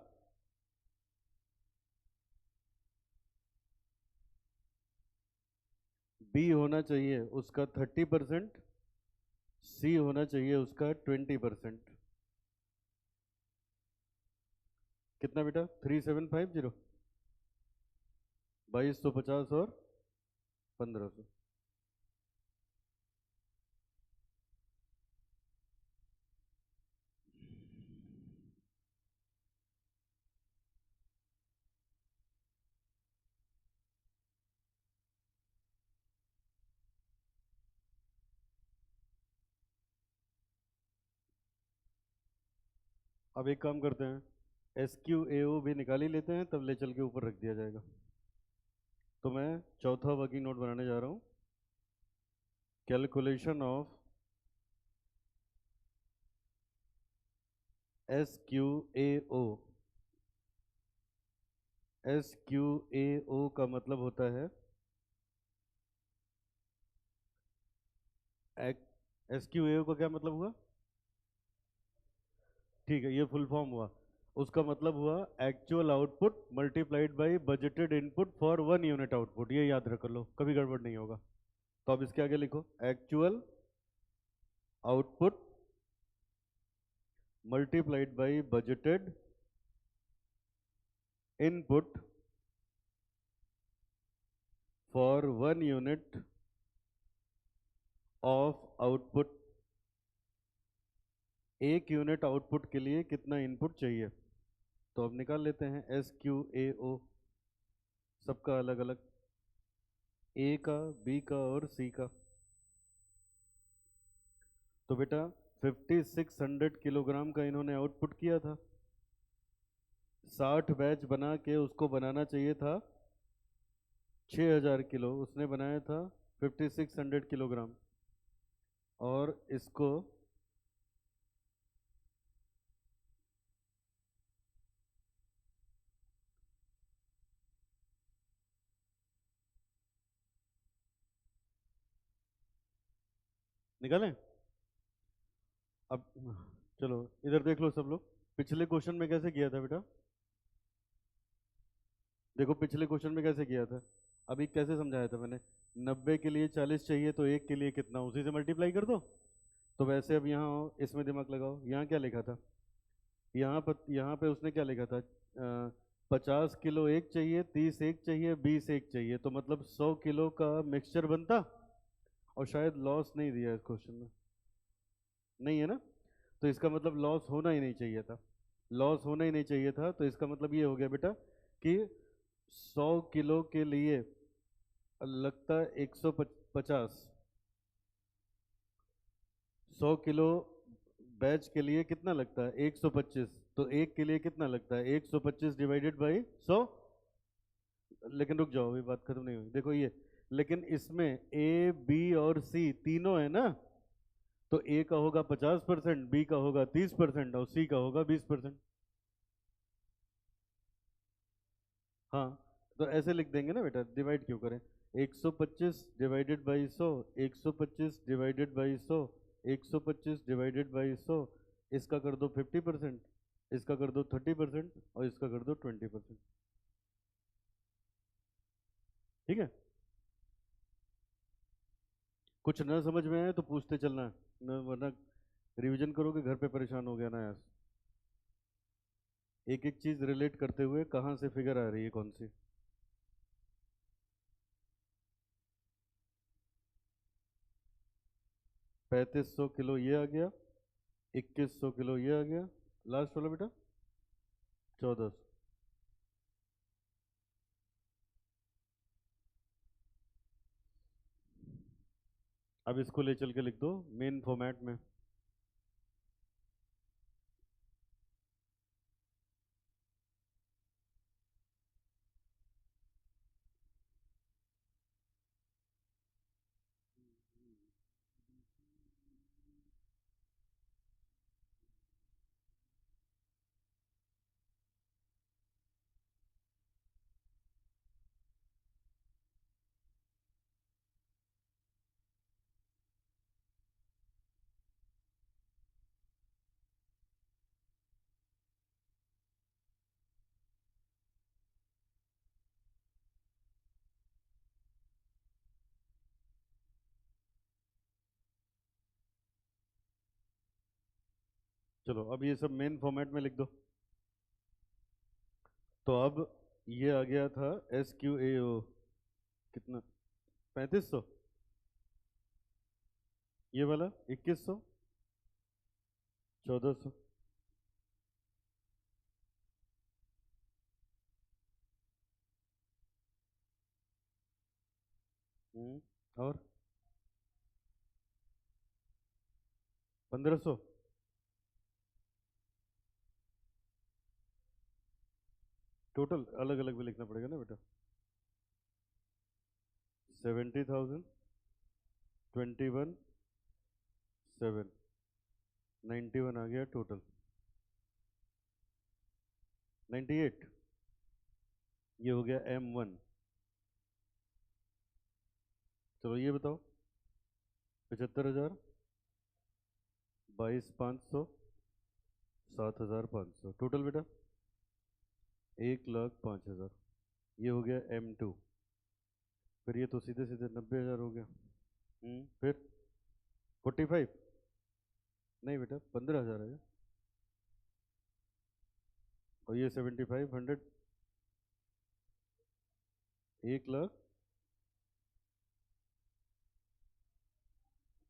बी होना चाहिए उसका 30%, सी होना चाहिए उसका 20%। कितना बेटा? 3750, 2250 और 1500। अब एक काम करते हैं, एस क्यू ए ओ भी निकाल ही लेते हैं, तब ले चल के ऊपर रख दिया जाएगा। तो मैं चौथा वर्किंग नोट बनाने जा रहा हूँ, calculation of S Q A O. S Q A O का मतलब होता है एस क्यू ए ओ का क्या मतलब हुआ? ठीक है, ये फुल फॉर्म हुआ। उसका मतलब हुआ actual output multiplied by budgeted input for 1 unit output. ये याद रख लो, कभी गड़बड़ नहीं होगा। तो अब इसके आगे लिखो actual output multiplied by budgeted input for 1 unit of output. एक यूनिट आउटपुट के लिए कितना इनपुट चाहिए? तो अब निकाल लेते हैं एस क्यू ए ओ, सबका अलग अलग, ए का, बी का और सी का। तो बेटा 5600 किलोग्राम का इन्होंने आउटपुट किया था, 60 बैच बना के उसको बनाना चाहिए था 6000 किलो, उसने बनाया था 5600 किलोग्राम। और इसको निकालें। अब चलो इधर देख लो सब लोग, पिछले क्वेश्चन में कैसे किया था बेटा? देखो पिछले क्वेश्चन में कैसे किया था, अभी कैसे समझाया था मैंने? 90 के लिए 40 चाहिए, तो एक के लिए कितना, उसी से मल्टीप्लाई कर दो। तो वैसे अब यहाँ इसमें दिमाग लगाओ, यहाँ क्या लिखा था? यहाँ पे उसने क्या लिखा था? 50 किलो एक चाहिए, 30 एक चाहिए, 20 एक चाहिए, तो मतलब 100 किलो का मिक्सचर बनता। और शायद लॉस नहीं दिया इस क्वेश्चन में, नहीं है ना? तो इसका मतलब लॉस होना ही नहीं चाहिए था, लॉस होना ही नहीं चाहिए था। तो इसका मतलब ये हो गया बेटा कि 100 किलो के लिए लगता है 150, 100 किलो बैच के लिए कितना लगता है? 125। तो एक के लिए कितना लगता है? 125 डिवाइडेड बाई 100। लेकिन रुक जाओ, अभी बात खत्म नहीं हुई, देखो ये, लेकिन इसमें ए बी और सी तीनों है ना, तो ए का होगा 50%, बी का होगा 30% और सी का होगा 20%। हाँ, तो ऐसे लिख देंगे ना बेटा, डिवाइड क्यों करें? 125 divided by 100, 125 divided by 100, 125 divided by 100। इसका कर दो 50%, इसका कर दो 30% और इसका कर दो 20%। ठीक है? कुछ न समझ में आए तो पूछते चलना है, न वरना रिवीजन करोगे घर पे परेशान हो गया ना यार। एक एक चीज रिलेट करते हुए कहाँ से फिगर आ रही है कौन सी? 3500 किलो ये आ गया, 2100 किलो ये आ गया, लास्ट वाला बेटा 1400। अब इसको ले चल के लिख दो मेन फॉर्मेट में। चलो अब ये सब मेन फॉर्मेट में लिख दो। तो अब ये आ गया था SQAO कितना, 3500, ये वाला 2100, 1400। और 1500। टोटल अलग अलग भी लिखना पड़ेगा ना बेटा। 70,000, 21, 7, 91 आ गया टोटल, 98। ये हो गया M1। चलो ये बताओ, 75,000, 22,500, 7,500 टोटल बेटा 1,05,000। ये हो गया M2। फिर ये तो सीधे सीधे 90,000 हो गया। फिर 45, नहीं बेटा 15,000 है। और ये 7,500, 1,00,000।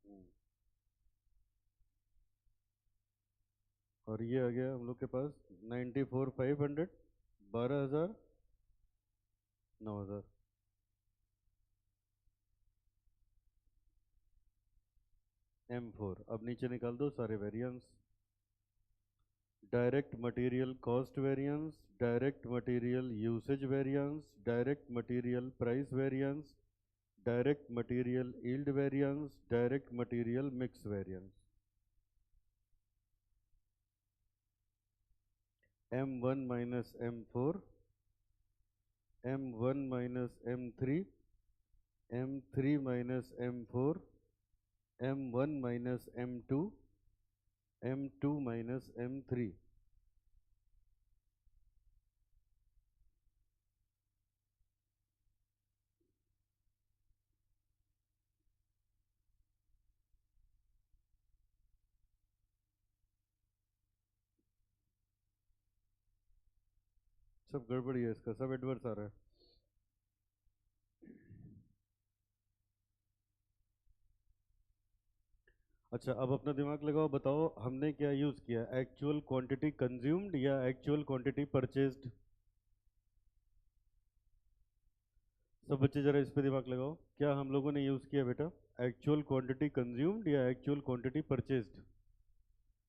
हम्म, और ये आ गया हम लोग के पास 94,500, 12,000, 9,000। M4। अब नीचे निकाल दो सारे variance. Direct material cost variance, direct material usage variance, direct material price variance, direct material yield variance, direct material mix variance. M1 minus M4, M1 minus M3, M3 minus M4, M1 minus M2, M2 minus M3। सब गड़बड़ी है इसका, सब एडवर्स आ रहा है। अच्छा अब अपना दिमाग लगाओ, बताओ हमने क्या यूज किया, एक्चुअल क्वांटिटी कंज्यूम्ड या एक्चुअल क्वांटिटी परचेज्ड? सब बच्चे जरा इस पे दिमाग लगाओ, क्या हम लोगों ने यूज किया बेटा एक्चुअल क्वांटिटी कंज्यूम्ड या एक्चुअल क्वांटिटी परचेज्ड?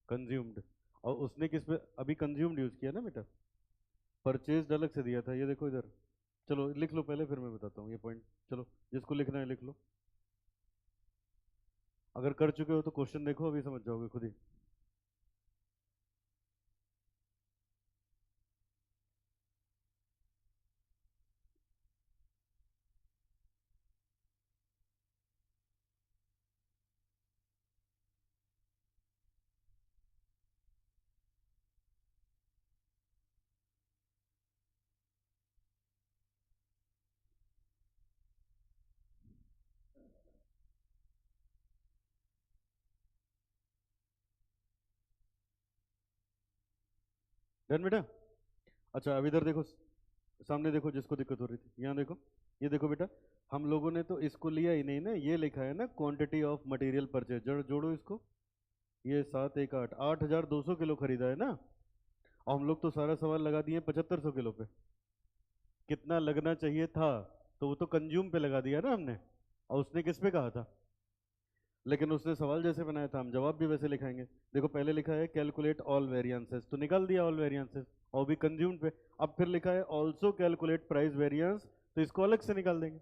कंज्यूम्ड। और उसने किस पे अभी कंज्यूम्ड यूज किया ना बेटा, परचेज्ड अलग से दिया था, ये देखो इधर। चलो लिख लो पहले, फिर मैं बताता हूँ ये पॉइंट। चलो जिसको लिखना है लिख लो, अगर कर चुके हो तो क्वेश्चन देखो, अभी समझ जाओगे खुद ही। डन बेटा। अच्छा अब इधर देखो, सामने देखो जिसको दिक्कत हो रही थी, यहाँ देखो, ये देखो बेटा, हम लोगों ने तो इसको लिया ही नहीं ना, ये लिखा है ना क्वांटिटी ऑफ मटेरियल परचेज, जोड़ो इसको, ये 7 1 8, 8,200 किलो खरीदा है ना, और हम लोग तो सारा सवाल लगा दिए 7500 किलो पे, कितना लगना चाहिए था, तो वो तो कंज्यूम पे लगा दिया ना हमने, और उसने किस पे कहा था, लेकिन उसने सवाल जैसे बनाया था हम जवाब भी वैसे लिखाएंगे। देखो पहले लिखा है कैलकुलेट ऑल वेरिएंसेस, तो निकाल दिया ऑल वेरिएंसेस, और भी कंज्यूम्ड पे। अब फिर लिखा है ऑल्सो कैलकुलेट प्राइस वेरिएंस, तो इसको अलग से निकाल देंगे,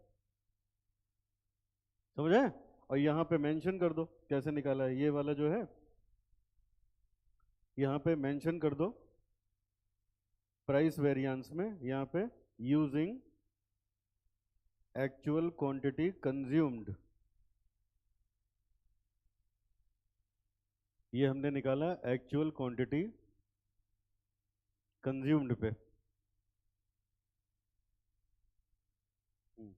समझ आए? और यहाँ पे मेंशन कर दो कैसे निकाला है, ये वाला जो है यहाँ पे मेंशन कर दो प्राइस वेरिएंस में, यहाँ पे यूजिंग एक्चुअल क्वांटिटी कंज्यूम्ड, ये हमने निकाला एक्चुअल क्वांटिटी कंज्यूम्ड पे। हम्म,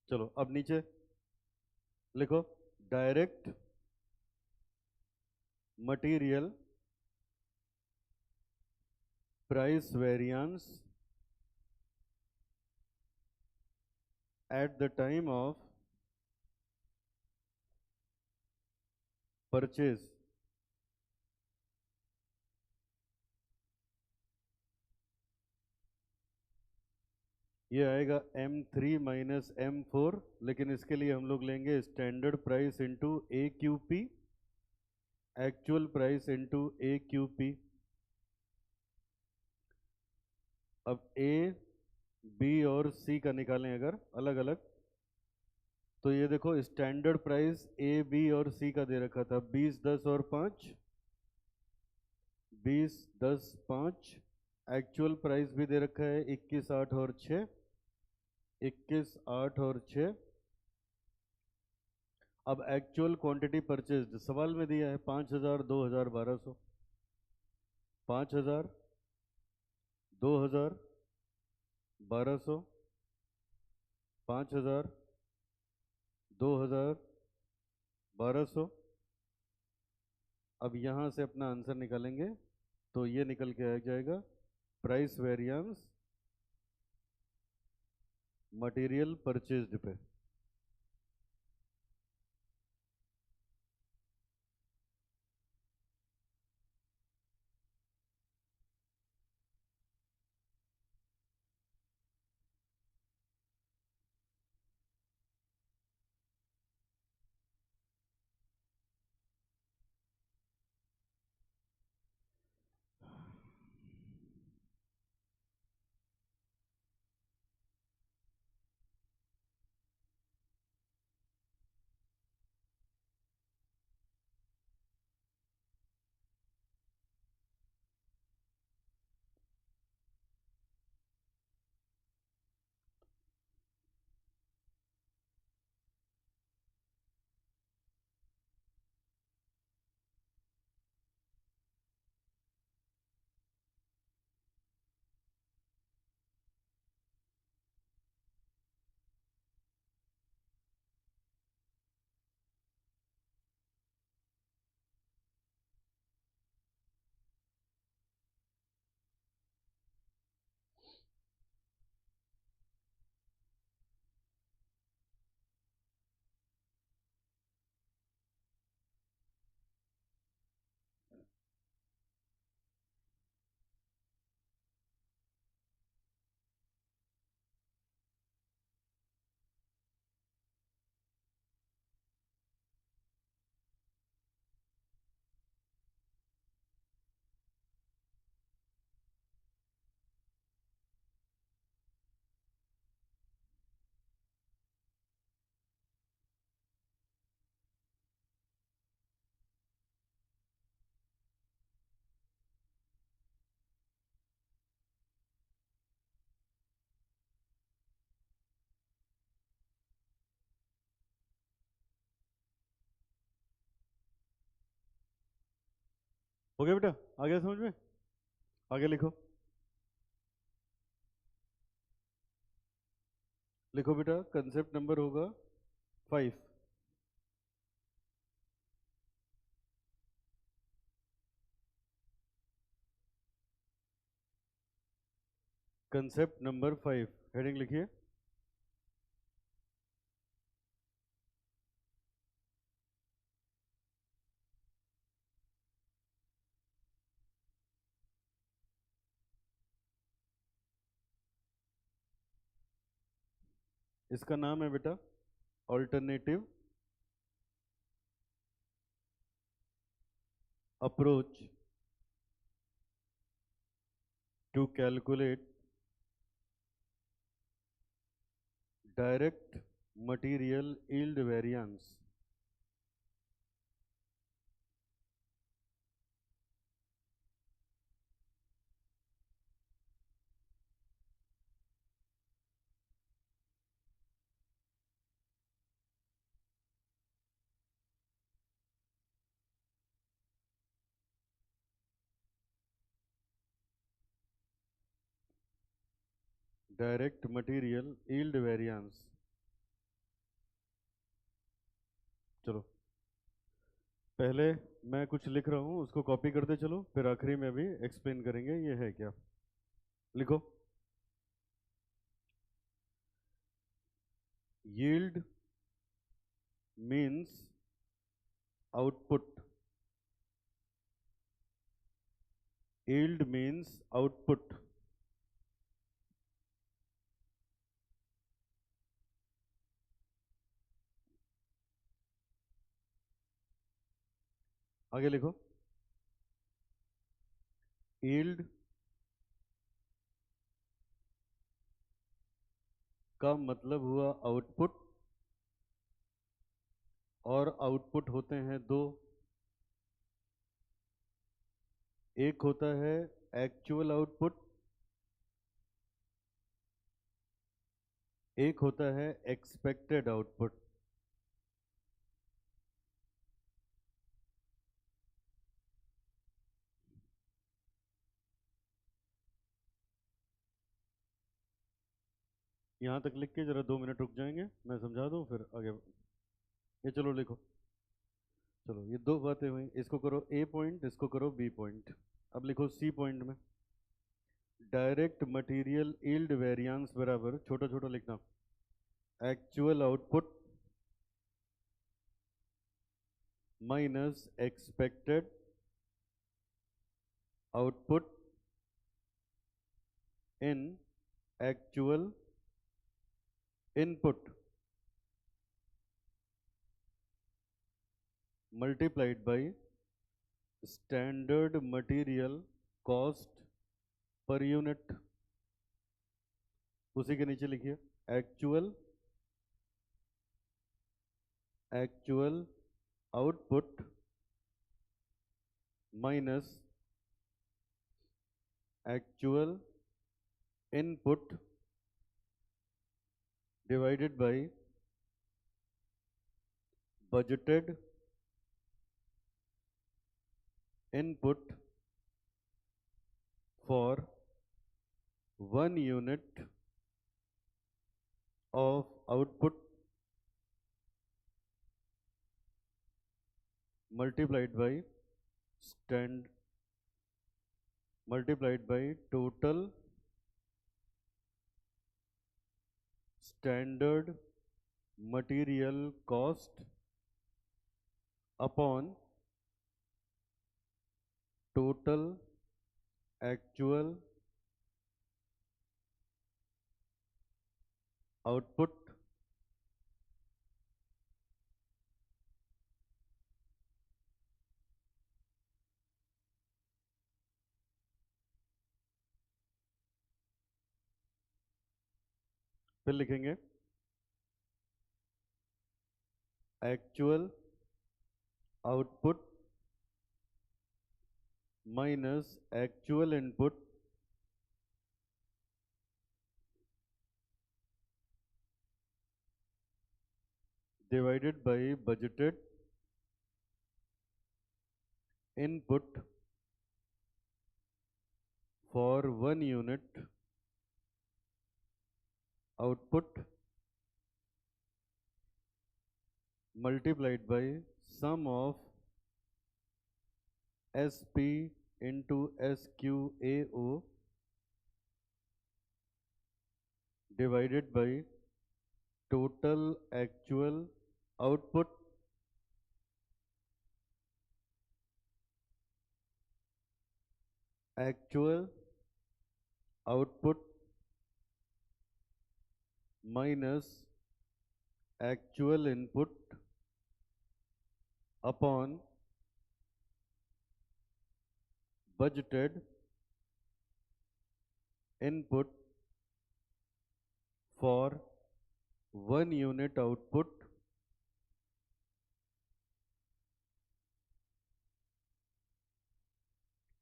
चलो अब नीचे लिखो direct material price variance at the time of purchase, ये आएगा M3 - M4, लेकिन इसके लिए हम लोग लेंगे standard price into AQP, actual price into AQP। अब A B और C का निकालें अगर अलग अलग, तो ये देखो स्टैंडर्ड प्राइस A B और C का दे रखा था 20 10 और 5, 20 10 5, एक्चुअल प्राइस भी दे रखा है 21 8 और 6, 21 8 और 6। अब एक्चुअल क्वांटिटी परचेज्ड सवाल में दिया है 5,000 2,000 1200, 5,000 2,000 1200, 5,000 2,000 1200। अब यहाँ से अपना आंसर निकालेंगे, तो ये निकल के आ जाएगा प्राइस वेरिएंस मटेरियल परचेज्ड पे। हो गया बेटा, आ गया समझ में? आगे लिखो, लिखो बेटा, कंसेप्ट नंबर होगा 5। कंसेप्ट नंबर 5, हेडिंग लिखिए। इसका नाम है बेटा alternative approach to calculate direct material yield variance. Direct material yield variance. चलो पहले मैं कुछ लिख रहा हूँ, उसको कॉपी करते चलो, फिर आखिरी में भी एक्सप्लेन करेंगे ये है क्या। लिखो, yield means output. Yield means output. आगे लिखो, यील्ड का मतलब हुआ आउटपुट, और आउटपुट होते हैं दो। एक होता है एक्चुअल आउटपुट, एक होता है एक्सपेक्टेड आउटपुट। यहां तक लिख के जरा 2 मिनट रुक जाएंगे, मैं समझा दूं फिर आगे। ये चलो लिखो। चलो ये दो बातें हुई, इसको करो ए पॉइंट, इसको करो बी पॉइंट। अब लिखो सी पॉइंट में, डायरेक्ट मटेरियल यील्ड वेरिएंस बराबर छोटा छोटा लिखना, actual output minus expected output in actual input multiplied by standard material cost per unit. उसी के नीचे लिखिए actual output minus actual input divided by budgeted input for 1 unit of output multiplied by total standard material cost upon total actual output फिर लिखेंगे actual output minus actual input divided by budgeted input for 1 unit output multiplied by sum of SP into SQAO divided by total actual output minus actual input upon budgeted input for 1 unit output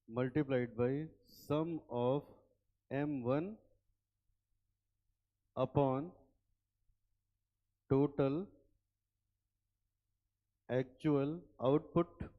multiplied by sum of M1 upon total actual output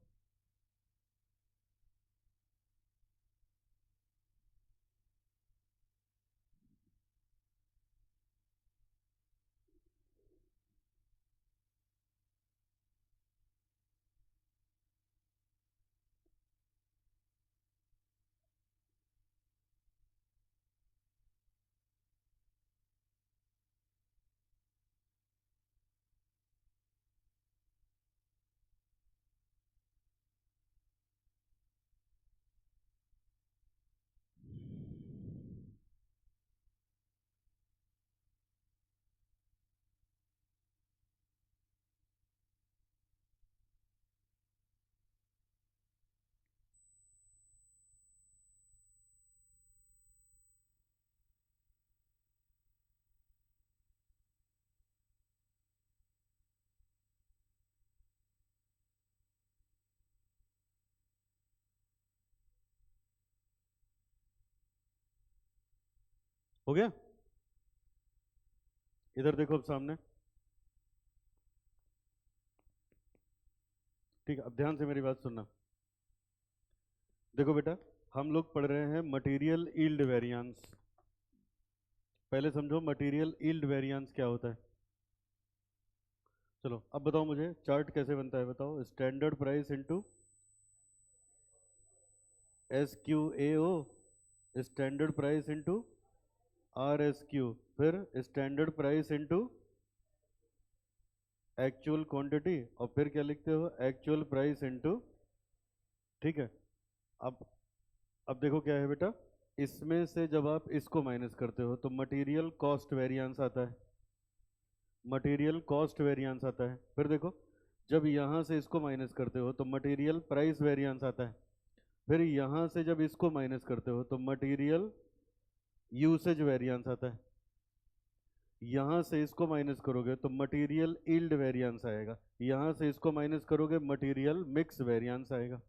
हो गया। इधर देखो अब सामने, ठीक है। अब ध्यान से मेरी बात सुनना। देखो बेटा, हम लोग पढ़ रहे हैं मटेरियल यील्ड वेरिएंस। पहले समझो मटेरियल यील्ड वेरिएंस क्या होता है। चलो अब बताओ मुझे चार्ट कैसे बनता है, बताओ। Standard price into SQAO, standard price into RSQ, फिर standard price into actual quantity, और फिर क्या लिखते हो, एक्चुअल प्राइस इनटू, ठीक है। अब अब देखो क्या है बेटा, इसमें से जब आप इसको माइनस करते हो तो मटेरियल कॉस्ट वेरिएंस आता है, मटेरियल कॉस्ट वेरिएंस आता है। फिर देखो जब यहाँ से इसको माइनस करते हो तो मटेरियल प्राइस वेरिएंस आता है। फिर यहाँ से जब इसको माइनस करते हो तो मटेरियल यूसेज वेरिएंस आता है। यहाँ से इसको माइनस करोगे तो मटेरियल यील्ड वेरिएंस आएगा। यहाँ से इसको माइनस करोगे मटेरियल मिक्स वेरिएंस आएगा,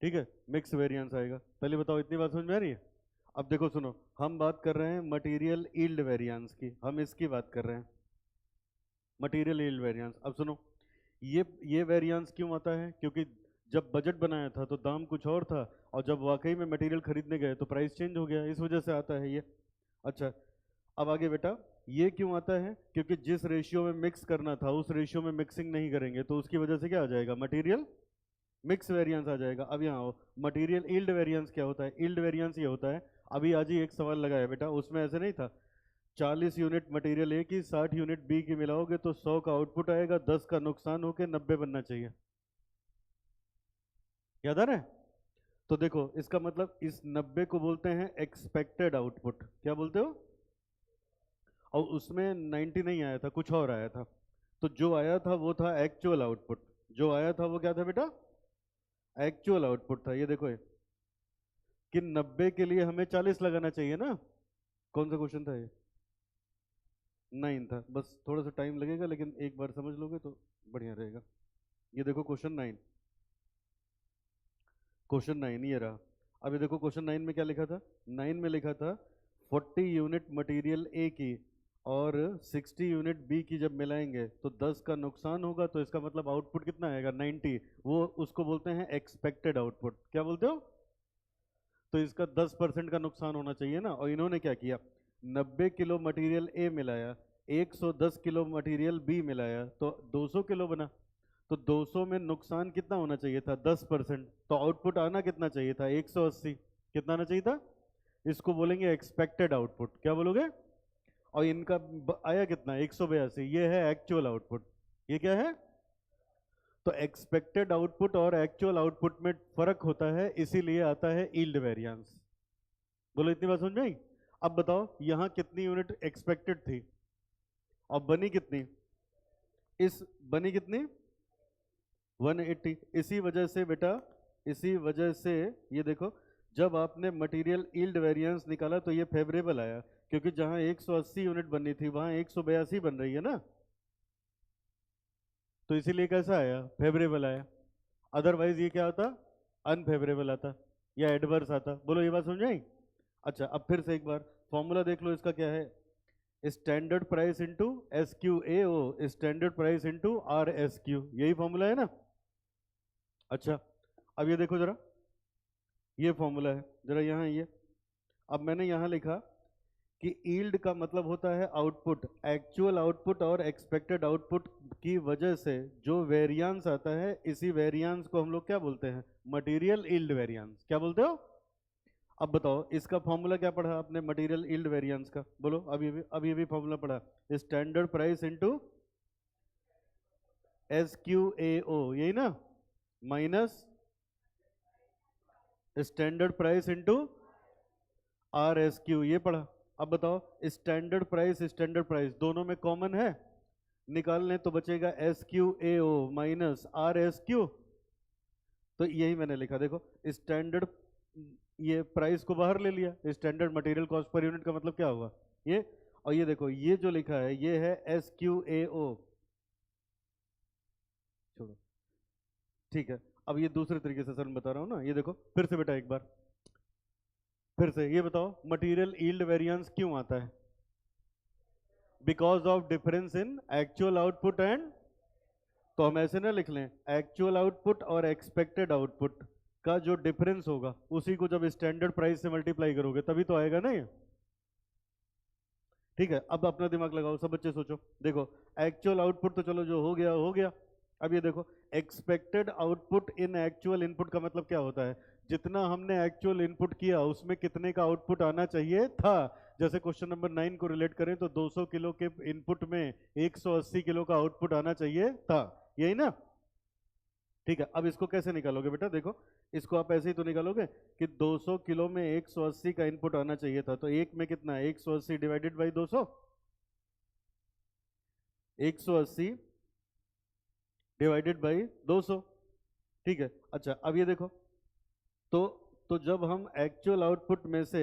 ठीक है, मिक्स वेरिएंस आएगा। पहले बताओ इतनी बात समझ में आ रही है। अब देखो सुनो, हम बात कर रहे हैं मटेरियल यील्ड वेरिएंस की, हम इसकी बात कर रहे हैं, मटेरियल यील्ड वेरिएंस। अब सुनो, ये वेरिएंस क्यों आता है, क्योंकि जब बजट बनाया था तो दाम कुछ और था, और जब वाकई में मटेरियल खरीदने गए तो प्राइस चेंज हो गया, इस वजह से आता है ये। अच्छा, अब आगे बेटा, ये क्यों आता है, क्योंकि जिस रेशियो में मिक्स करना था उस रेशियो में मिक्सिंग नहीं करेंगे तो उसकी वजह से क्या आ जाएगा, मटेरियल मिक्स वेरिएंस आ जाएगा। अब यहाँ आओ, मटेरियल यील्ड वेरिएंस क्या होता है। यील्ड वेरिएंस ये होता है, अभी आज ही एक सवाल लगाया बेटा, उसमें ऐसे नहीं था, 40 यूनिट मटेरियल ए की 60 यूनिट बी की मिलाओगे तो 100 का आउटपुट आएगा, 10 का नुकसान होकर 90 बनना चाहिए। याद आ रहा है। तो देखो इसका मतलब इस 90 को बोलते हैं एक्सपेक्टेड आउटपुट। क्या बोलते हो, और उसमें 90 नहीं आया था, कुछ और आया था। तो जो आया था वो था एक्चुअल आउटपुट, जो आया था वो क्या था बेटा, एक्चुअल आउटपुट था। ये देखो ये कि 90 के लिए हमें 40 लगाना चाहिए ना। कौन सा क्वेश्चन था ये, 9 था। बस थोड़ा सा टाइम लगेगा लेकिन एक बार समझ लोगे तो बढ़िया रहेगा। ये देखो क्वेश्चन 9, क्वेश्चन 9 ये रहा। अब ये देखो क्वेश्चन 9 में क्या लिखा था, 9 में लिखा था 40 यूनिट मटेरियल ए की और 60 यूनिट बी की जब मिलाएंगे तो 10 का नुकसान होगा, तो इसका मतलब आउटपुट कितना आएगा, 90। वो उसको बोलते हैं एक्सपेक्टेड आउटपुट। क्या बोलते हो, तो इसका 10% का नुकसान होना चाहिए ना। और इन्होंने क्या किया, 90 किलो मटेरियल ए मिलाया, 110 किलो मटेरियल बी मिलाया, तो 200 किलो बना। तो 200 में नुकसान कितना होना चाहिए था, 10%। तो आउटपुट आना कितना चाहिए था, 180। कितना आना चाहिए था, इसको बोलेंगे एक्सपेक्टेड आउटपुट। क्या बोलोगे? और इनका आया कितना? 182। ये है एक्चुअल आउटपुट। ये क्या है? तो एक्सपेक्टेड आउटपुट और एक्चुअल आउटपुट में फर्क होता है, इसीलिए आता है यील्ड वेरिएंस। बोलो, इतनी बात समझ में आई? अब बताओ, यहां कितनी यूनिट एक्सपेक्टेड थी और बनी कितनी? इस बनी कितनी? 180। इसी वजह से बेटा, इसी वजह से ये देखो, जब आपने मटेरियल यील्ड वेरिएंस निकाला तो ये फेवरेबल आया, क्योंकि जहां 180 यूनिट बननी थी वहां 182 बन रही है ना, तो इसीलिए कैसा आया? फेवरेबल आया। अदरवाइज ये क्या आता? अनफेवरेबल आता या एडवर्स आता। बोलो, ये बात समझ आई? अच्छा, अब फिर से एक बार फॉर्मूला देख लो, इसका क्या है? Standard price into S Q A O, standard price into R S Q, यही फॉर्मूला है ना? अच्छा, अब ये देखो जरा, ये फॉर्मूला है, जरा यहाँ ये। अब मैंने यहाँ लिखा कि यील्ड का मतलब होता है आउटपुट, एक्चुअल आउटपुट और एक्सपेक्टेड आउटपुट की वजह से जो वेरिएंस आता है, इसी वेरिएंस को हम लोग क्या बोलते हैं? Material yield variance. क्या बोलते हो? अब बताओ, इसका फॉर्मूला क्या पढ़ा आपने मटेरियल यील्ड वेरिएंस का? बोलो, अभी भी फॉर्मूला पढ़ा, standard price into S Q A O, यही ना, minus standard price into R S Q, ये पढ़ा। अब बताओ, स्टैंडर्ड प्राइस दोनों में कॉमन है, निकाल लें तो बचेगा S Q A O minus R S Q. तो यही मैंने लिखा, देखो, स्टैंडर्ड, ये प्राइस को बाहर ले लिया, standard material cost per unit का मतलब क्या हुआ? ये। और ये देखो, ये जो लिखा है ये है एस क्यू ए ओ। छोड़ो, ठीक है। अब ये दूसरे तरीके से सर मैं बता रहा हूं ना, ये देखो फिर से बेटा, एक बार फिर से ये बताओ, मटेरियल यील्ड वेरिएंस क्यों आता है? Because of difference in actual output and, तो हम ऐसे ना लिख लें, एक्चुअल आउटपुट और एक्सपेक्टेड आउटपुट का जो डिफरेंस होगा उसी को जब स्टैंडर्ड प्राइस से मल्टीप्लाई करोगे तभी तो आएगा ना ये। ठीक है, अब अपना दिमाग लगाओ, सब बच्चे सोचो। देखो, एक्चुअल आउटपुट तो चलो जो हो गया हो गया। अब ये देखो, expected output in actual input का मतलब क्या होता है? जितना हमने एक्चुअल इनपुट किया उसमें कितने का आउटपुट आना चाहिए था। जैसे क्वेश्चन नंबर 9 को रिलेट करें तो 200 किलो के इनपुट में 180 किलो का आउटपुट आना चाहिए था, यही ना? ठीक है, अब इसको कैसे निकालोगे बेटा? देखो, इसको आप ऐसे ही तो निकालोगे कि 200 किलो में 180 का इनपुट आना चाहिए था, तो एक में कितना है? 180 डिवाइडेड बाई 200, 180 डिवाइडेड बाई 200। ठीक है, अच्छा, अब ये देखो, तो तो जब हम एक्चुअल आउटपुट में से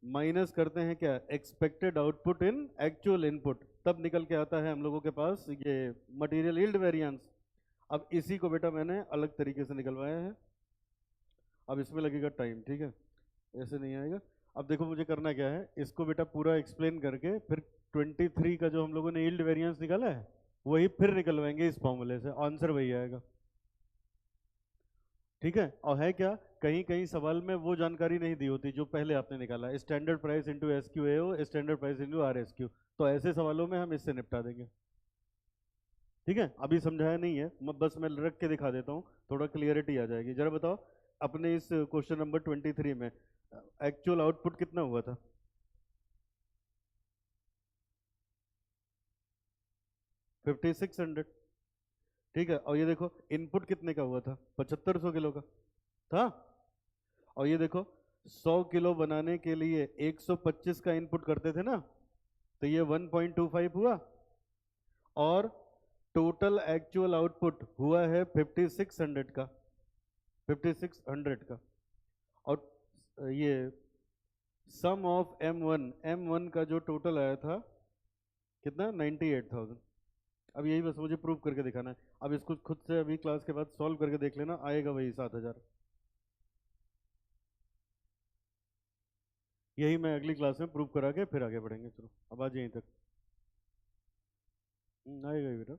माइनस करते हैं क्या? Expected output in actual input, तब निकल के आता है हम लोगों के पास ये मटेरियल यील्ड वेरिएंस। अब इसी को बेटा मैंने अलग तरीके से निकलवाया है, अब इसमें लगेगा टाइम, ठीक है, ऐसे नहीं आएगा। अब देखो मुझे करना क्या है, इसको बेटा पूरा एक्सप्लेन करके फिर 23 का जो हम लोगों ने यील्ड वेरिएंस निकाला है वही फिर निकलवाएंगे इस फॉर्मूले से, आंसर वही आएगा। ठीक है, और है क्या, कहीं कहीं सवाल में वो जानकारी नहीं दी होती जो पहले आपने निकाला, standard price into S Q A O, standard price into R S Q, तो ऐसे सवालों में हम इससे निपटा देंगे। ठीक है, अभी समझाया नहीं है, बस मैं रख के दिखा देता हूँ, थोड़ा क्लियरिटी आ जाएगी। जरा बताओ, अपने इस क्वेश्चन नंबर 23 में एक्चुअल आउटपुट कितना हुआ था? 5600। ठीक है, और ये देखो इनपुट कितने का हुआ था? 7500 किलो का था। और ये देखो, 100 किलो बनाने के लिए 125 का इनपुट करते थे ना, तो ये 1.25 हुआ, और टोटल एक्चुअल आउटपुट हुआ है 5600 का, 5600 का। और ये सम ऑफ M1 का जो टोटल आया था कितना? 98,000। अब यही बस मुझे प्रूव करके दिखाना है, अब इसको खुद से अभी क्लास के बाद सॉल्व करके देख लेना, आएगा वही 7,000। यही मैं अगली क्लास में प्रूव करा के फिर आगे बढ़ेंगे। चलो अब आज यहीं तक। आएगा ही बेटा।